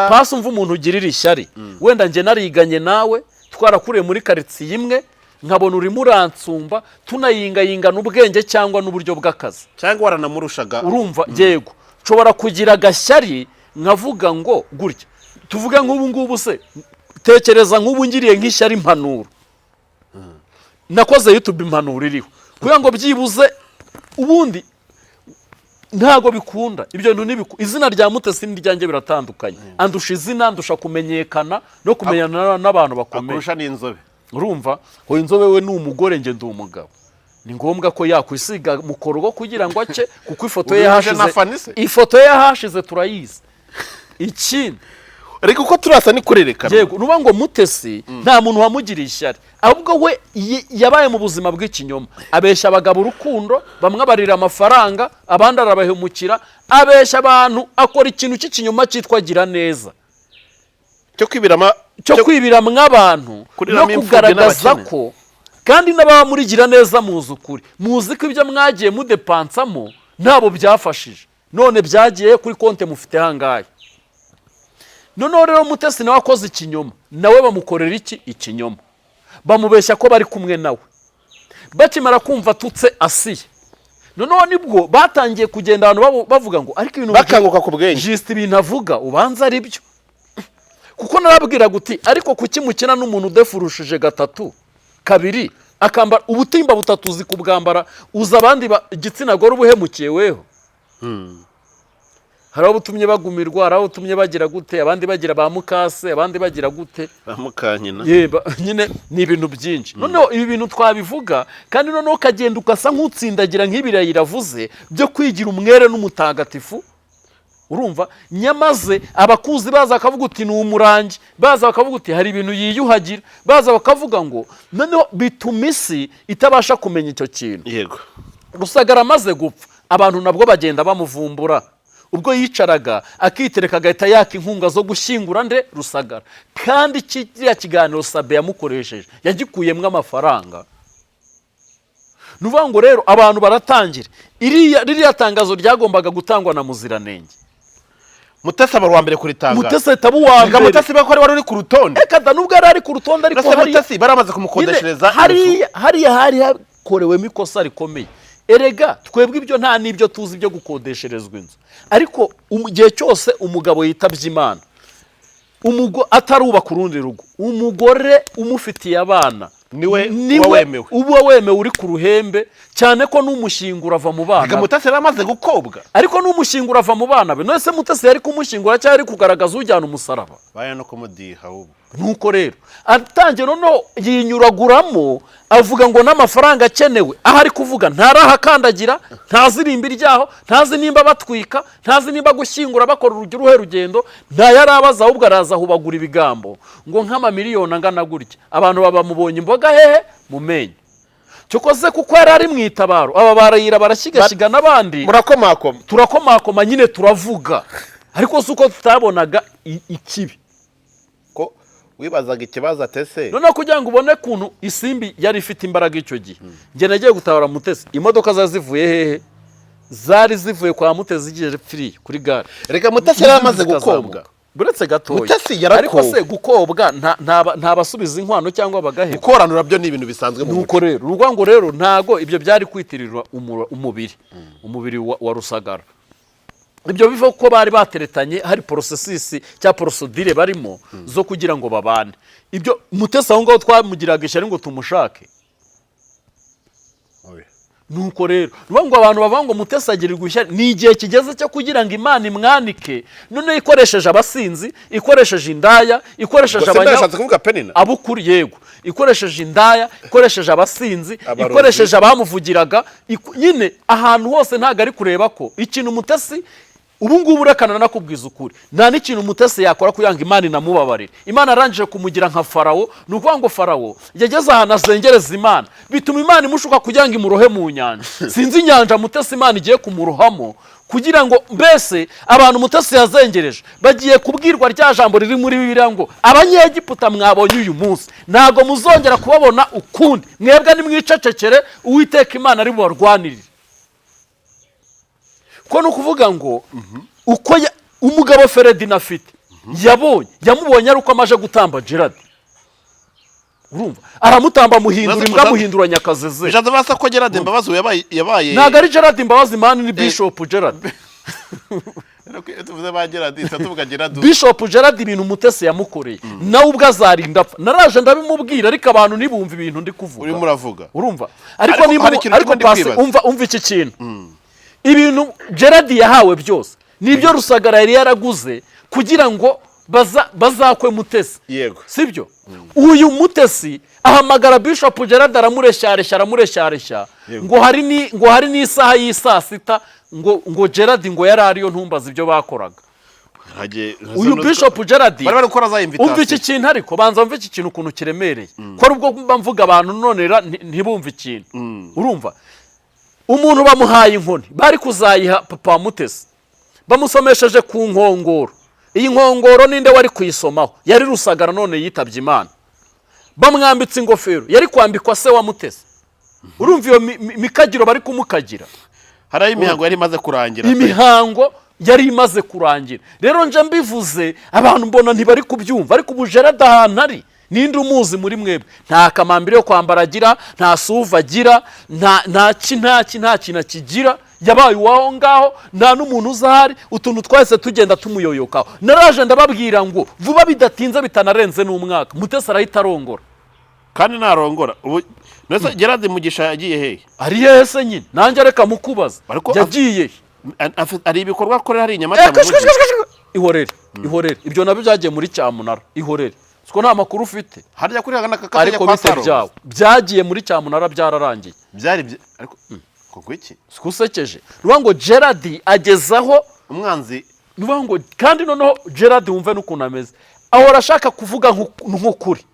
pasi umva umuntu ugirira ishyari wenda nge nariganye nawe twarakuriye muri quartier imwe nkabona uri muransumba tunayingayingana ubwenge cyangwa n'uburyo bw'akazi cyangwa waranamurushaga urumva yego nshobora kugira agashyari nkavuga ngo gutya tuvuge nk'ubu ngubu se tekereza nk'ubu ngiriye nk'ishyari impanuro nakoze YouTube impanuro iriho kugira ngo byibuze ubundi ntago bikunda ibyo bintu izina rya Mutesi n'iryanjye biratandukanye andusha izina andusha kumenyekana no kumenyana n'abantu bakomeye akurusha n'inzobe urumva ho inzobe we ni umugore nge ndi umugabo ni ngombwa ko yakwisiga mukorogo kugira ngo ace kuko ifoto ye yahashize turayizi ikindi ariko uko turasa ni kurerekana yego nuba ngo Mutesi nta muntu wamugiriye ishyari ahubwo we yabaye mu buzima bw'ikinyoma abeshya abagabo urukundo bamwe barira amafaranga abandi arabahemukira abeshya abantu akora ikintu cy'ikinyoma cyitwa gira neza cyo kwibiramo abantu no kugaragaza ko kandi n'ababa muri gira neza muzi ukuri muzi ko ibyo mwagiye mudepansamo ntabo byafashije none byagiye kuri konte mufite hangaye noneho rero Mutesi nawe akoze ikinyoma nawe bamukorera ikinyoma bamubeshya ko bari kumwe nawe bakimara kumva tutse Asiya noneho nibwo batangiye kugenda abantu bavuga ngo ariko ibintu bakanguka ku bwenge Juste ibintu avuga ubanza ari byo kuko narabwira guti ariko kukimukina n'umuntu udefurushije gatatu kabiri akambara ubutimba butatu uzi kubwambara uza abandi igitsina gore ubuhemukiye weho hari abo utumye bagumirwa hari abo utumye bagira gute abandi bagira ba mukase abandi bagira gute bamukanyina nyine ni ibintu byinshi noneho ibi bintu twabivuga kandi noneho kagenda ukasa nk'utsindagira nk'ibirayi iravuze byo kwigira umwere n'umutagatifu urumva nyamaze abakuzi baza bakavuga uti ni umurangi baza bakavuga uti hari ibintu yiyuhagira baza bakavuga ngo noneho bituma isi itabasha kumenya icyo kintu yego Rusagara amaze gupfa abantu nabwo bagenda bamuvumbura ubwo yicaraga akitereka agahita yaka inkunga zo gushyingura nde Rusagara, kandi kiriya kiganiro Sabe yamukoresheje yagikuyemo amafaranga. Nuvuga ngo rero abantu baratangira ririya tangazo ryagombaga gutangwa na Muziranenge. Mutesi aba uwa mbere kuritanga. Mutesi tabu wa mbere. Mutesi bakora wari uri ku rutonde. Eka da nubwo ari ku rutonde ariko hari Mutesi baramaze kumukodeshereza. Hari hakorewemo ikosa rikomeye. Erega twebwe ibyo nta nibyo tuzi byo gukodesherezwa inzu. Ariko gihe cyose umugabo yitabye Imana, atarubaka urundi rugo, umugore umufitiye abana niwe wemewe. Uba wemewe uri ku ruhembe, cyane ko n'umushingura ava mu bana. Mutesi yaramaze gukobwa. Ariko n'umushingura ava mu bana be. None se Mutesi yari kumushingura cyangwa ari kugaragaza ujyana umusaraba? Baya no kumudiha ubu. Nuko rero atangiye noneho yinyuraguramo avuga ngo n'amafaranga akenewe. Aho ari kuvuga ntarahakandagira, ntazirimba iryaho, ntazi nimba batwika, ntazi nimba gushyingura bakora uruhe rugendo, nta yarabaza ahubwo araza hubagura ibigambo ngo nk'amamiliyoni angana gutya. Abantu babamubonye imboga hehe mu menyo. Cyokoze kuko yari ari mu itabaro, aba barayira barashyigashiga n'abandi turakomakoma nyine turavuga, ariko suko tutabonaga ikibi ko wibazaga ikibazo atese. None kugira ngo ubone kuntu isimbi yari ifite imbaraga icyo gihe, nge nagiye gutabara Mutesi, imodoka zazivuye hehe? Zari zivuye kwa Mutesi zigiye free kuri gare. Reka Mutesi yaramaze gukobwa. Buretse gatoya. Mutesi yarakobwa. Ariko se gukobwa nta basubiza inkwano cyangwa bagahe. Gukoranura byo ni ibintu bisanzwe mu muco. Rero urwango rero ntago ibyo byari kwitirirwa umubiri wa Rusagara. Ibyo bivuga ko bari bateretanye, hari processes cya procedure barimo zo kugira ngo babane. Ibyo Mutesi aho ngaho twamugiraga ishyari ngo tumushake. Nuko rero ngo abantu bavuga ngo Mutesi agirirwa ishyari, ni igihe kigeze cyo kugira ngo Imana imwanike. None ikoresheje abasinzi, ikoresheje indaya, ikoresheje abukuri yego, ikoresheje indaya, ikoresheje abasinzi, ikoresheje abamuvugiraga, nyine ahantu hose ntago ari kureba ko ikintu Mutesi ubu ngubu urekana nakubwiza ukuri, nta n'ikintu Mutesi yakora kugira ngo Imana inamubabarire. Imana arangije kumugira nka Farawo. Ni ukuvuga ngo Farawo yageze ahantu azengereza Imana, bituma Imana imushuka kugira ngo imurohe mu nyanja. Sinzi inyanja Mutesi Imana igiye kumurohamo, kugira ngo mbese abantu Mutesi yazengereje bagiye kubwirwa rya jambo riri muri Bibiliya ngo Abanyegiputa mwabonye uyu munsi ntago muzongera kubabona ukundi, mwebwe nimwicecekere Uwiteka Imana ari bubarwanirire. Ko nukuvuga ngo uko umugabo Ferdinand afite yamubonye ari uko amaje gutamba Gerard. Urumva aramutamba muhindura imbwa muhinduranya akazeze. Bijaze basa ko Gerard Mbabazi yabaye ntago ari Gerard Mbabazi mani ni Bishop Gerard. Tuvuze ba Gerard tuvuga Gerard. Bishop Gerard ibintu Mutesi yamukoreye nawe ubwo azarinda apfa. Naraje ndabimubwira ariko abantu nibumva ibintu ndi kuvuga. Uri muravuga. Urumva ariko pasi umva iki kintu. Ibintu Gerard yahawe byose nibyo Rusagara yari yaraguze kugira ngo bazakwe Mutesi. Yego. Sibyo? Uyu Mutesi ahamagara Bishop Gerard aramureshyareshya ngo hari n'isaha y'isa sita ngo Gerard ngo yari ariyo ntumbaza ibyo bakoraga. Uyu Bishop Gerard bari gukora za invitation. Umva iki kintu ariko banza umva iki kintu ukuntu kiremereye. Ko rubwo mvuga abantu nonera ntibumva ikintu. Urumva? Umuntu bamuhaye inkoni bari kuzayiha papa Mutesi, bamusomesheje ku nkongoro. Iyi nkongoro ninde wari kuyisomaho? Yari Rusagara none yitabye Imana. Bamwambitse ingofero yari kwambikwa se wa Mutesi. Urumva iyo mikagiro bari kumukagira. Hari imihango yari imaze kurangira. Imihango yari imaze kurangira. Rero nje mbivuze abantu mbona ntibari kubyumva, ariko Gerard ahantu ari ninde umuzi muri mwebwe? Nta kamambiri yo kwambara agira, nta suva agira, nta kintu kigira. Yabaye waho ngaho nta n'umuntu uzahari, utuntu twese tugenda tumuyoyokaho. Naraje ndababwira ngo vuba bidatinze bitanarenze n'umwaka Mutesi arahita arongora. Kandi narongora ubu nese Gerard Mugisha yagiye hehe? Ari hehe se nyine? Nanjye reka mukubaza. Yagiye ari ibikorwa akorera hari Nyamata mu mujyi. Ihorere. Ibyo nabyo byagiye muri Cyamunara. Ihorere. Siko nta makuru ufite. Harya kuri hagana kakajya kwa Saro. Byawe byagiye muri Cyamunara byararangiye. Byari ariko koko iki? Sikusekeje. Rubango Gerard agezaho umwanzi. Rubango kandi noneho Gerard wumve n'ukuntu ameze. Ahora ashaka kuvuga nk'ukuri.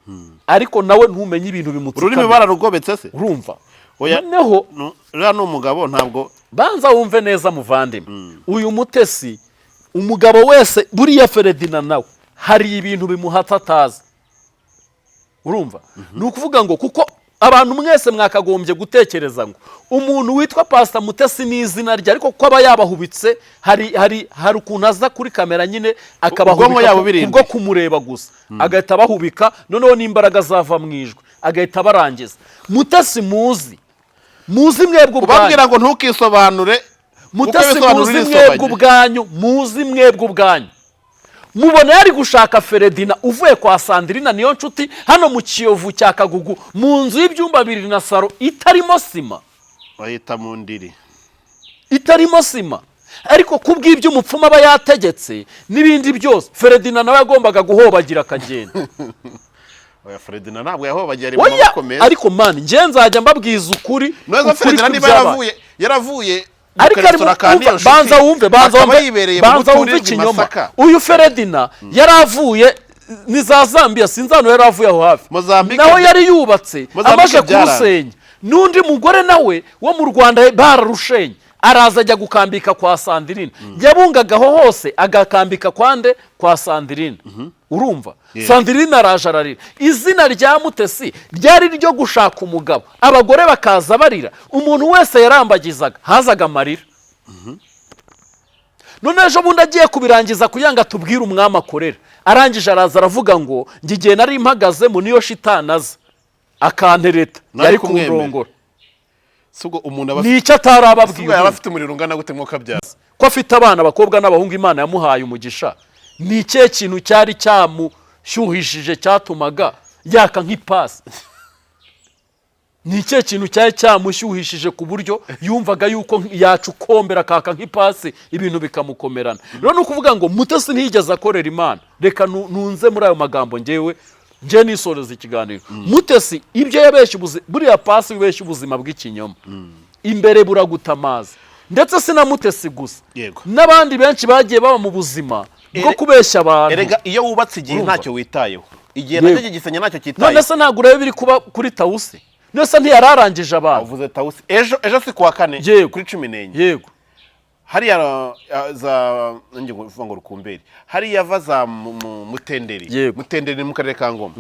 Ariko nawe ntumenye ibintu bimutsika. Ururimi bararugobetse se? Urumva? Noneho rero n'umugabo ntabwo banza wumve neza muvandimwe. Uyu Mutesi umugabo wese buriya Feredina nawe hari ibintu bimuhata atazi, urumva? Ni ukuvuga ngo kuko abantu mwese mwakagombye gutekereza ngo umuntu witwa Pastor Mutesi ni izina rye, ariko ko aba yabahubitse hari ukuntu aza kuri kamera nyine akabahubika kubwo kumureba gusa, agahita abahubika, noneho n'imbaraga zava mu ijwi agahita barangiza. Mutesi muzi mwebwe ubabwira ngo ntukisobanure, Mutesi muzi mwebwe ubwanyu mubona yari gushaka Feredina uvuye kwa Sandrina niyo nshuti hano mu Kiyovu cya Kagugu mu nzu y'ibyumba 2 na saro itarimo sima, bahita mu ndiri itarimo sima, ariko kubw'ibyo umupfumu aba yategetse n'ibindi byose Feredina nawe yagombaga guhobagira akagenda. Oya, Feredina ntabwo yahobagiye, ari mu maboko meza. Ariko man nje nzajya mbabwiza ukuri. Noza Feredina niba yaravuye ariko banza wumve ikinyoma. Uyu Feredina yaravuye ni za Zambia, sinzano yaravuye aho hafi, naho yari yubatse amaje kurusenya, n'undi mugore nawe wo mu Rwanda bararushenye, araza ajya gukambika kwa Sandrine, yabungagaho hose agakambika kwande kwa Sandrine. Urumva? Sandrine araje ararira. Izina rya Mutesi ryari ryo gushaka umugabo, abagore bakaza barira, umuntu wese yarambagizaga hazaga amarira. None ejo bundi agiye kubirangiza kuyanga tubwira umwami akorera, arangije araza aravuga ngo ngigiye nari mpagaze mu niyo shitani aza akantereta yari kumurongora. Sugo umuntu aba nicyo atarababwiye, yaba afite umuriro ungana gute mwuka byaza ko afite abana abakobwa n'abahungu Imana yamuhaye umugisha. Ni cye kintu cyari cyamushyuhishije cyatumaga yaka nk'ipasi, ni cye kintu cyari cyamushyuhishije ku buryo yumvaga yuko yacukombera kaka nk'ipasi ibintu bikamukomerana. Rero ni ukuvuga ngo Mutesi ntiyigeze akorera Imana. Reka nunze muri ayo magambo nje nisoreza ikiganiro. Mutesi ibyo yabeshye buriya pasi wibeshye ubuzima bw'ikinyoma, imbere buragutamaza. Ndetse sina Mutesi gusa, n'abandi benshi bagiye baba mu buzima bwo kubeshya abantu. Erega iyo wubatse igihe ntacyo witayeho, igihe nacyo gigisenya ntacyo kitayeho. None se ntabwo urebe biri kuba kuri Tawusi? None se ntiyararangije abantu? Uvuze Tawusi ejo si kuwa 4 kuri 14. Yego. Hariya za nge uvuga ngo Rukumberi, hariya vaza Mutenderi. Mutenderi mu karere ka Ngoma.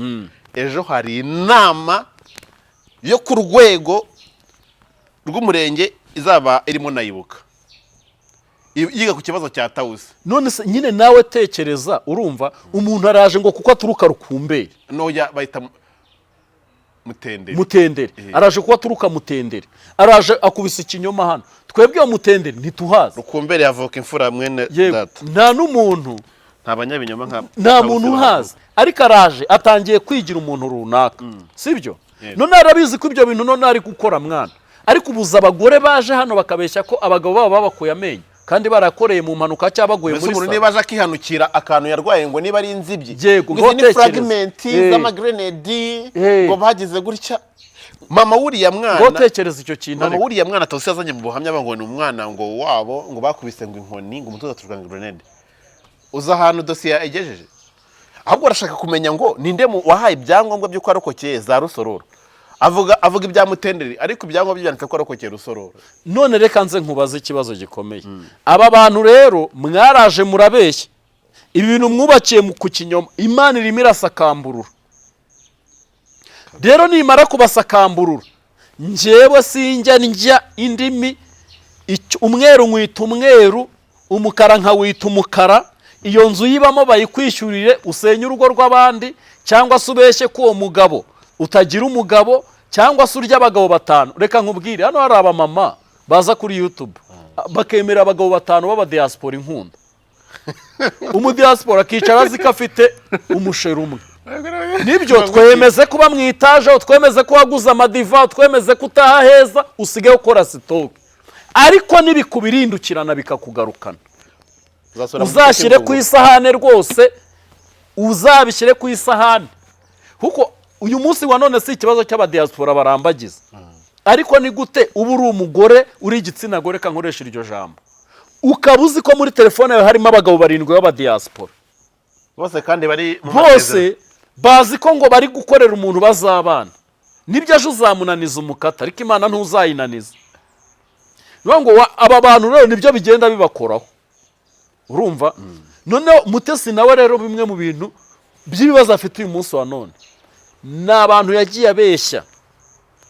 Ejo hari inama yo ku rwego rw'umurenge izaba irimo nayibuka, yiga ku kibazo cya Tawusi. None se nyine nawe tekereza, urumva umuntu araje ngo kuko aturuka Rukumberi, noya bahita Mutenderi araje kuko aturuka Mutenderi, araje akubise ikinyoma hano. Twebwe yo Mutenderi ntituhaza. Rukumberi yavuka imfura mwene data, nta n'umuntu, nta banyabinyoma nta muntu uhaza, ariko araje atangiye kwigira umuntu runaka, sibyo? None arabizi ko ibyo bintu none ari gukora mwana, ariko ubuza abagore baje hano bakabeshya ko abagabo babo babakuye amenyo kandi barakoreye mu mpanuka cyangwa baguye muri sa. Niba aje akihanukira akantu yarwaye ngo niba ari inzibyi, ngo ni fragment z'amagrenade ngo bagize gutya. Mama wuriya mwana, ngo tekereza icyo kintu. Mama wuriya mwana Tawusi yazanye mu buhamya bango ni umwana ngo wabo ngo bakubise ngo inkoni ngo umutoza turwa grenade. Uza ahantu dosiye yagejeje, ahubwo arashaka kumenya ngo ninde wahaye ibyangombwa byo kwarokokeye za Rusororo. Avuga ibya Mutenderi, ariko ibyangombwa byanditse ko arokokeye Rusororo. None reka nze nkubaza ikibazo gikomeye. Aba bantu rero mwaraje murabeshya, ibi bintu mwubakiye ku kinyoma, Imana irimo irasakamburura. Rero nimara kubasakamburura, njyewe sinjya njya indimi, umweru mwita umweru, umukara nkawita umukara. Iyo nzu yibamo bayikwishyurire usenye urugo rw'abandi, cyangwa se ubeshye ko uwo mugabo utagira umugabo, cyangwa se urya abagabo 5. Reka nkubwire, hano hari abamama baza kuri YouTube bakemera abagabo 5 baba diaspora inkunda. Umudiaspora akicara azi ko afite umusheri umwe. Nibyo twemeze kuba mu itaje, twemeze ko waguza amadiva, twemeze ko utaha heza, usige ukora stock. Ariko nibikubirindukirana bikakugarukana, uzashyire ku isahane rwose, uzabishyire ku isahane. Kuko uyu munsi wa none si ikibazo cy'abadiaspora barambagiza, ariko ni gute ubu uri umugore uri igitsina gore, kankoresha iryo jambo, ukaba uzi ko muri telefone yawe harimo abagabo 7 b'abadiaspora bose, kandi bari bose bazi ko ngo bari gukorera umuntu bazabana. Nibyo aje uzamunaniza umukata, ariko Imana ntuzayinaniza. Ngo aba bantu rero nibyo bigenda bibakoraho. urumva noneho Mutesi nawe rero bimwe mu bintu by'ibibazo afite uyu munsi wa none ni abantu yagiye abeshya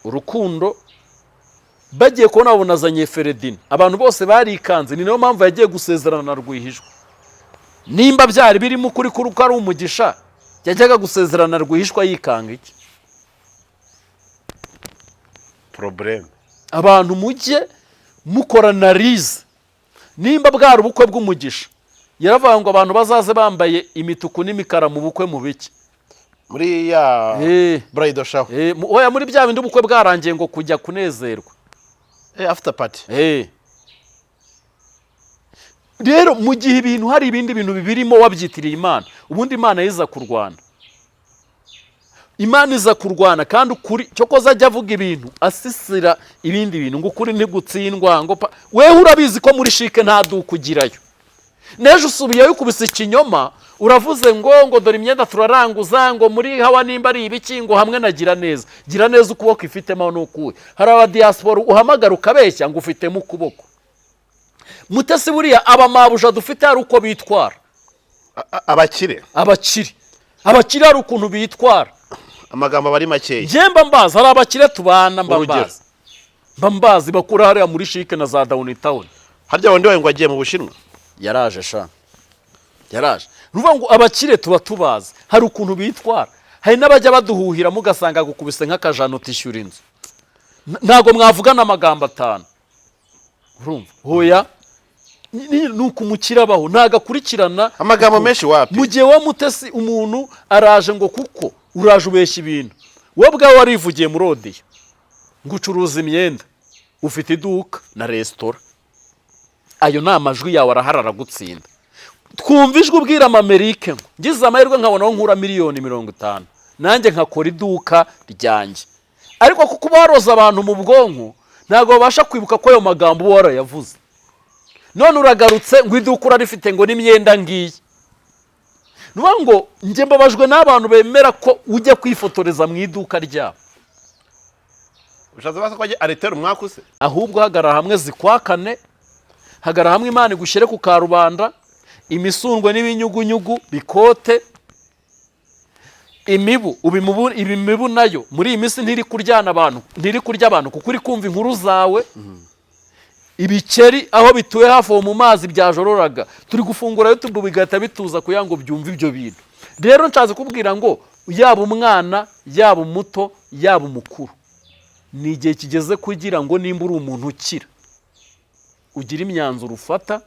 urukundo bagiye kubona babona azanye Feredina abantu bose barikanze ni nayo mpamvu yagiye gusezerana na Rwihishwa nimba byari birimo ukuri kuri ko ari umugisha yajyaga gusezerana na Rwihishwa yikanga iki problème abantu mujye mukora analize nimba bwari ubukwe bw'umugisha yaravuga ngo abantu bazaze bambaye imituku n'imikara mu bukwe mu biki muri ya bridal shower oya muri bya bindi ubukwe bwarangiye ngo kujya kunezerwa after party rero mu gihe ibintu hari ibindi bintu bibirimo wabyitiriye Imana ubundi Imana yiza kurwana Imana iza kurwana kandi ukuri cyo koza ajya avuga ibintu asisira ibindi bintu ngo ukuri ntigutsindwa ngo wewe urabizi ko muri shike nta dukugirayo neje usubiyeyo ukubise ikinyoma uravuze ngo dore imyenda turaranguza ngo muri hawa nimba ari ibiki ngo hamwe na gira neza ukuboko ifitemo n'ukuwe hari aba diaspora uhamagara ukabeshya ngo ufitemo ukuboko Mutesi buriya abamabuja dufite hari uko bitwara abakire hari ukuntu bitwara amagambo bari makeya jemba mbazi hari abakire tubana mbambazi bakura hariya muri shike na za downtown harya wundi wawe ngo agiye mu Bushinwa yaraje ruvuga ngo abakire tuba tubazi hari ukuntu bitwara hari n'abajya baduhuhira mugasanga gukubise nk'akajana utishyura inzu ntago mwavugana amagambo 5 urumva hoya nuko umukira baho ntagakurikirana amagambo menshi wapi mu gihe wa Mutesi umuntu araje ngo kuko uraje ubeshya ibintu wowe bwawe warivugiye muri odiyo ngo ucuruza imyenda ufite iduka na resitora ayo ni amajwi yawe araharara gutsinda twumva ijwi ubwira Amerika ngo ngize amahirwe nkabonaho nkura miliyoni 50 nanjye nkakora iduka ryanjye ariko kuko baroza abantu mu bwonko ntago babasha kwibuka ko ayo magambo warayavuze none uragarutse ngo iduka urarifite ngo n'imyenda ngiye nuba ngo njye mbabajwe n'abantu bemera ko ujya kwifotoreza mu iduka ryabo ushaza basa ko aretera umwakuse ahubwo hagara hamwe zikwakane hagara hamwe Imana igushyire ku karubanda imisundwe n'ibinyugunyugu bikote imibu nayo muri iyi minsi ntiri kurya abantu kuko uri kumva inkuru zawe ibikeri aho bituye hafi mu mazi byajororaga turi gufungura YouTube bigahita bituza kugira ngo byumve ibyo bintu rero nshaze kubwira ngo yaba umwana yaba umuto yaba umukuru ni igihe kigeze kugira ngo nimba uri umuntu ukira ugira imyanzuro ufata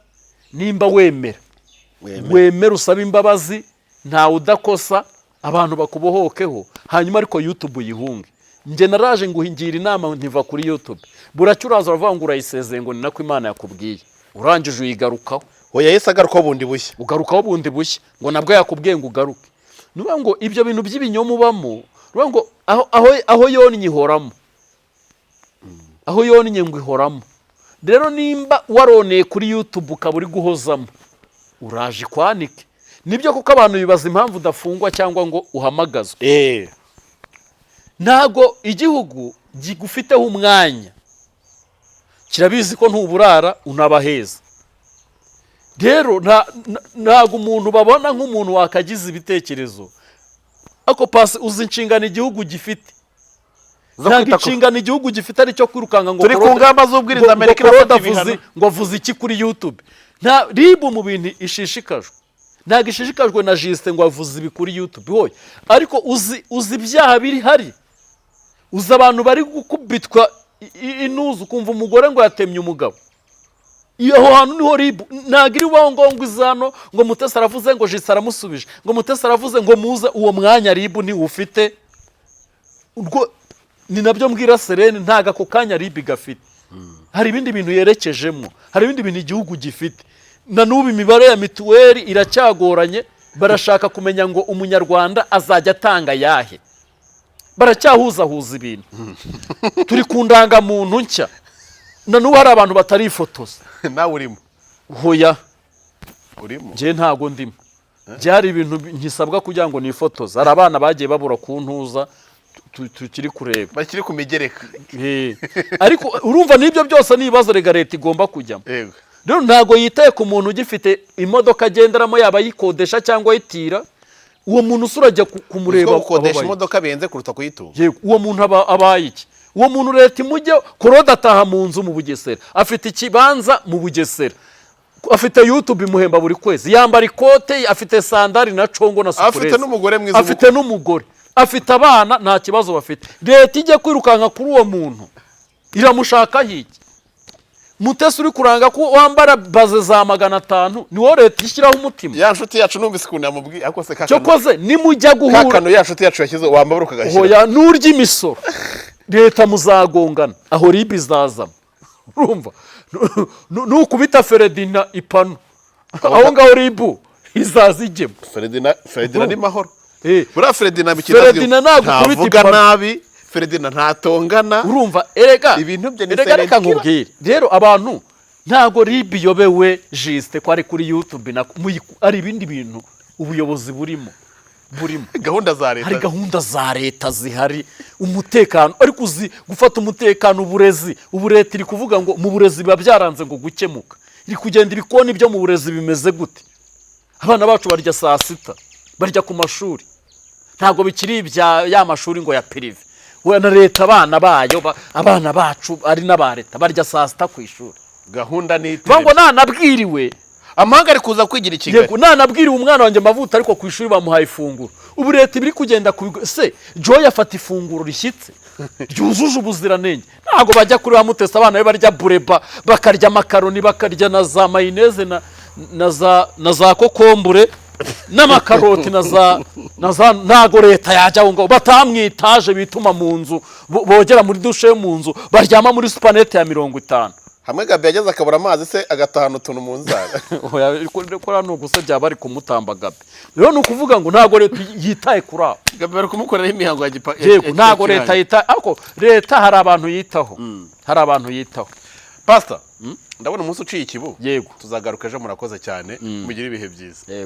nimba wemera usaba imbabazi ntawe udakosa abantu bakubohokeho hanyuma ariko YouTube uyihunge nge naraje nguhingira inama ntiva kuri YouTube buracyo uraza uravuga ngo urayisezeye ngo ni nako Imana yakubwiye urangije uyigarukaho oya Yesu agarukaho bundi bushya ngo nabwo yakubwiye ngo ugaruke nuba ngo ibyo bintu by'ibinyoma ubamo nuba ngo aho yonnye ngo ihoramo rero nimba waroneye kuri YouTube ukaba uri guhozamo uraje kwanike nibyo kuko abantu bibaza impamvu udafungwa cyangwa ngo uhamagazwe ntago igihugu gigufiteho umwanya kirabizi ko ntuburara unabaheza rero ntago umuntu babona nk'umuntu wakagize ibitekerezo ako pasi uzi inshingano igihugu gifite ntago inshingano igihugu gifite ari cyo kwirukanga ngo turi ku ngamba z'ubwiriza Amerika irafata ibihano ngo avuze iki kuri YouTube nta ribu mu bintu ishishikajwe ntago ishishikajwe na Justin ngo avuze ibi kuri YouTube hoye ariko uzi ibyaha biri hari uzi abantu bari gukubitwa inuzu kumva umugore ngo yatemye umugabo aho hantu niho ribu ntago iri ngo izano ngo Mutesi aravuze ngo Justin aramusubije ngo Mutesi aravuze ngo muze uwo mwanya ribu ni ufite ubwo ni nabyo mbwira Serene ntago ako kanya ribu gafite hari ibindi bintu yerekejemo hari ibindi bintu igihugu gifite na n'ubu imibare ya mituweli iracyagoranye barashaka kumenya ngo umunyarwanda azajya atanga yahe baracyahuzahuza ibintu turi ku ndangamuntu nshya na n'ubu hari abantu batarifotoza nawe urimo hoya urimo nje ntago ndimo byari ibintu nkisabwa kugira ngo nifotoza hari abana bagiye babura kuntuza tukiri kureba bakiri ku migereka ariko urumva nibyo byose nibazo rega leta igomba kujyamo rero ntago yitaye ku muntu ugifite imodoka agenderamo yaba ayikodesha cyangwa ayitira. Uwo muntu urajya kumureba gukodesha imodoka bihenze kuruta kuyitunga. Yego, uwo muntu abaye iki? Uwo muntu leta imujye Korode ataha mu nzu mu Bugesera, afite ikibanza mu Bugesera, afite YouTube imuhemba buri kwezi, yambara ikote, afite sandari na congo na supuresi, afite n'umugore mwiza, afite n'umugore, afite abana, nta kibazo bafite. Leta ijye kwirukanka kuri uwo muntu iramushaka hiki? Mutesi uri kuranga ko wambara baze za 500 ni wo leta ishyiraho umutima. Ya nshuti yacu numvise ukuntu yamubwiye ako se kakano. Cyokoze nimujya guhura kakano ya nshuti yacu yashyize wambara ukagashyira. Hoya nurya imisoro. Leta muzagongana aho ribi zazama. Urumva? Nukubita Feredina ipano. Aho ngaho ribu izazigema. Feredina ni mahoro. Bura Feredina bikira. Feredina nagukubita ipano nabi. Feredina ntatongana. Urumva erega ibintu bye ni reka nkubwire. Rero abantu ntago ribi yobewe Juste ko ari kuri YouTube na ari ibindi bintu ubuyobozi burimo gahunda za leta. Hari gahunda za leta zihari, umutekano ariko uzi gufata umutekano, ubu leta iri kuvuga ngo mu burezi biba byaranze ngo gukemuka, iri kugenda ibikoni ibyo mu burezi bimeze gute. Abana bacu barya saa 6 barya ku mashuri, ntago bikiri ibya ya mashuri ngo ya prive. We na leta abana bayo abana bacu ari n'aba leta barya saa 6 ku ishuri. Gahunda ni bango nanabwiriwe amahanga ari kuza kwigira Kigali. Yego nanabwiriwe umwana wanjye mavuta ariko ku ishuri bamuhaye ifunguro. Ubu leta ibiri kugenda se Joy afata ifunguro rishyitse ryujuje ubuziranenge, ntago bajya kuri wa Mutesi abana be barya bureba, bakarya makaroni, bakarya na za mayonnaise na za kokombure n'amakaroti na za ntago leta yajya ngo batamwitaje bituma mu nzu bogera muri dushe mu nzu baryama muri supanete ya 50. Hamwe Gabi yageze akabura amazi se agatahana utuntu mu nzara. Oya ko rano gusebya bari kumutamba Gabi. Rero nukuvuga ngo ntago leta yitaye kuri abo. Gabi bari kumukorera imihango ya Yego ntago leta yita ako leta hari abantu yitaho. Hari abantu yitaho. Pastor, ndabona umunsi uciye ikibu. Yego tuzagaruka ejo, murakoze cyane, mugire ibihe byiza.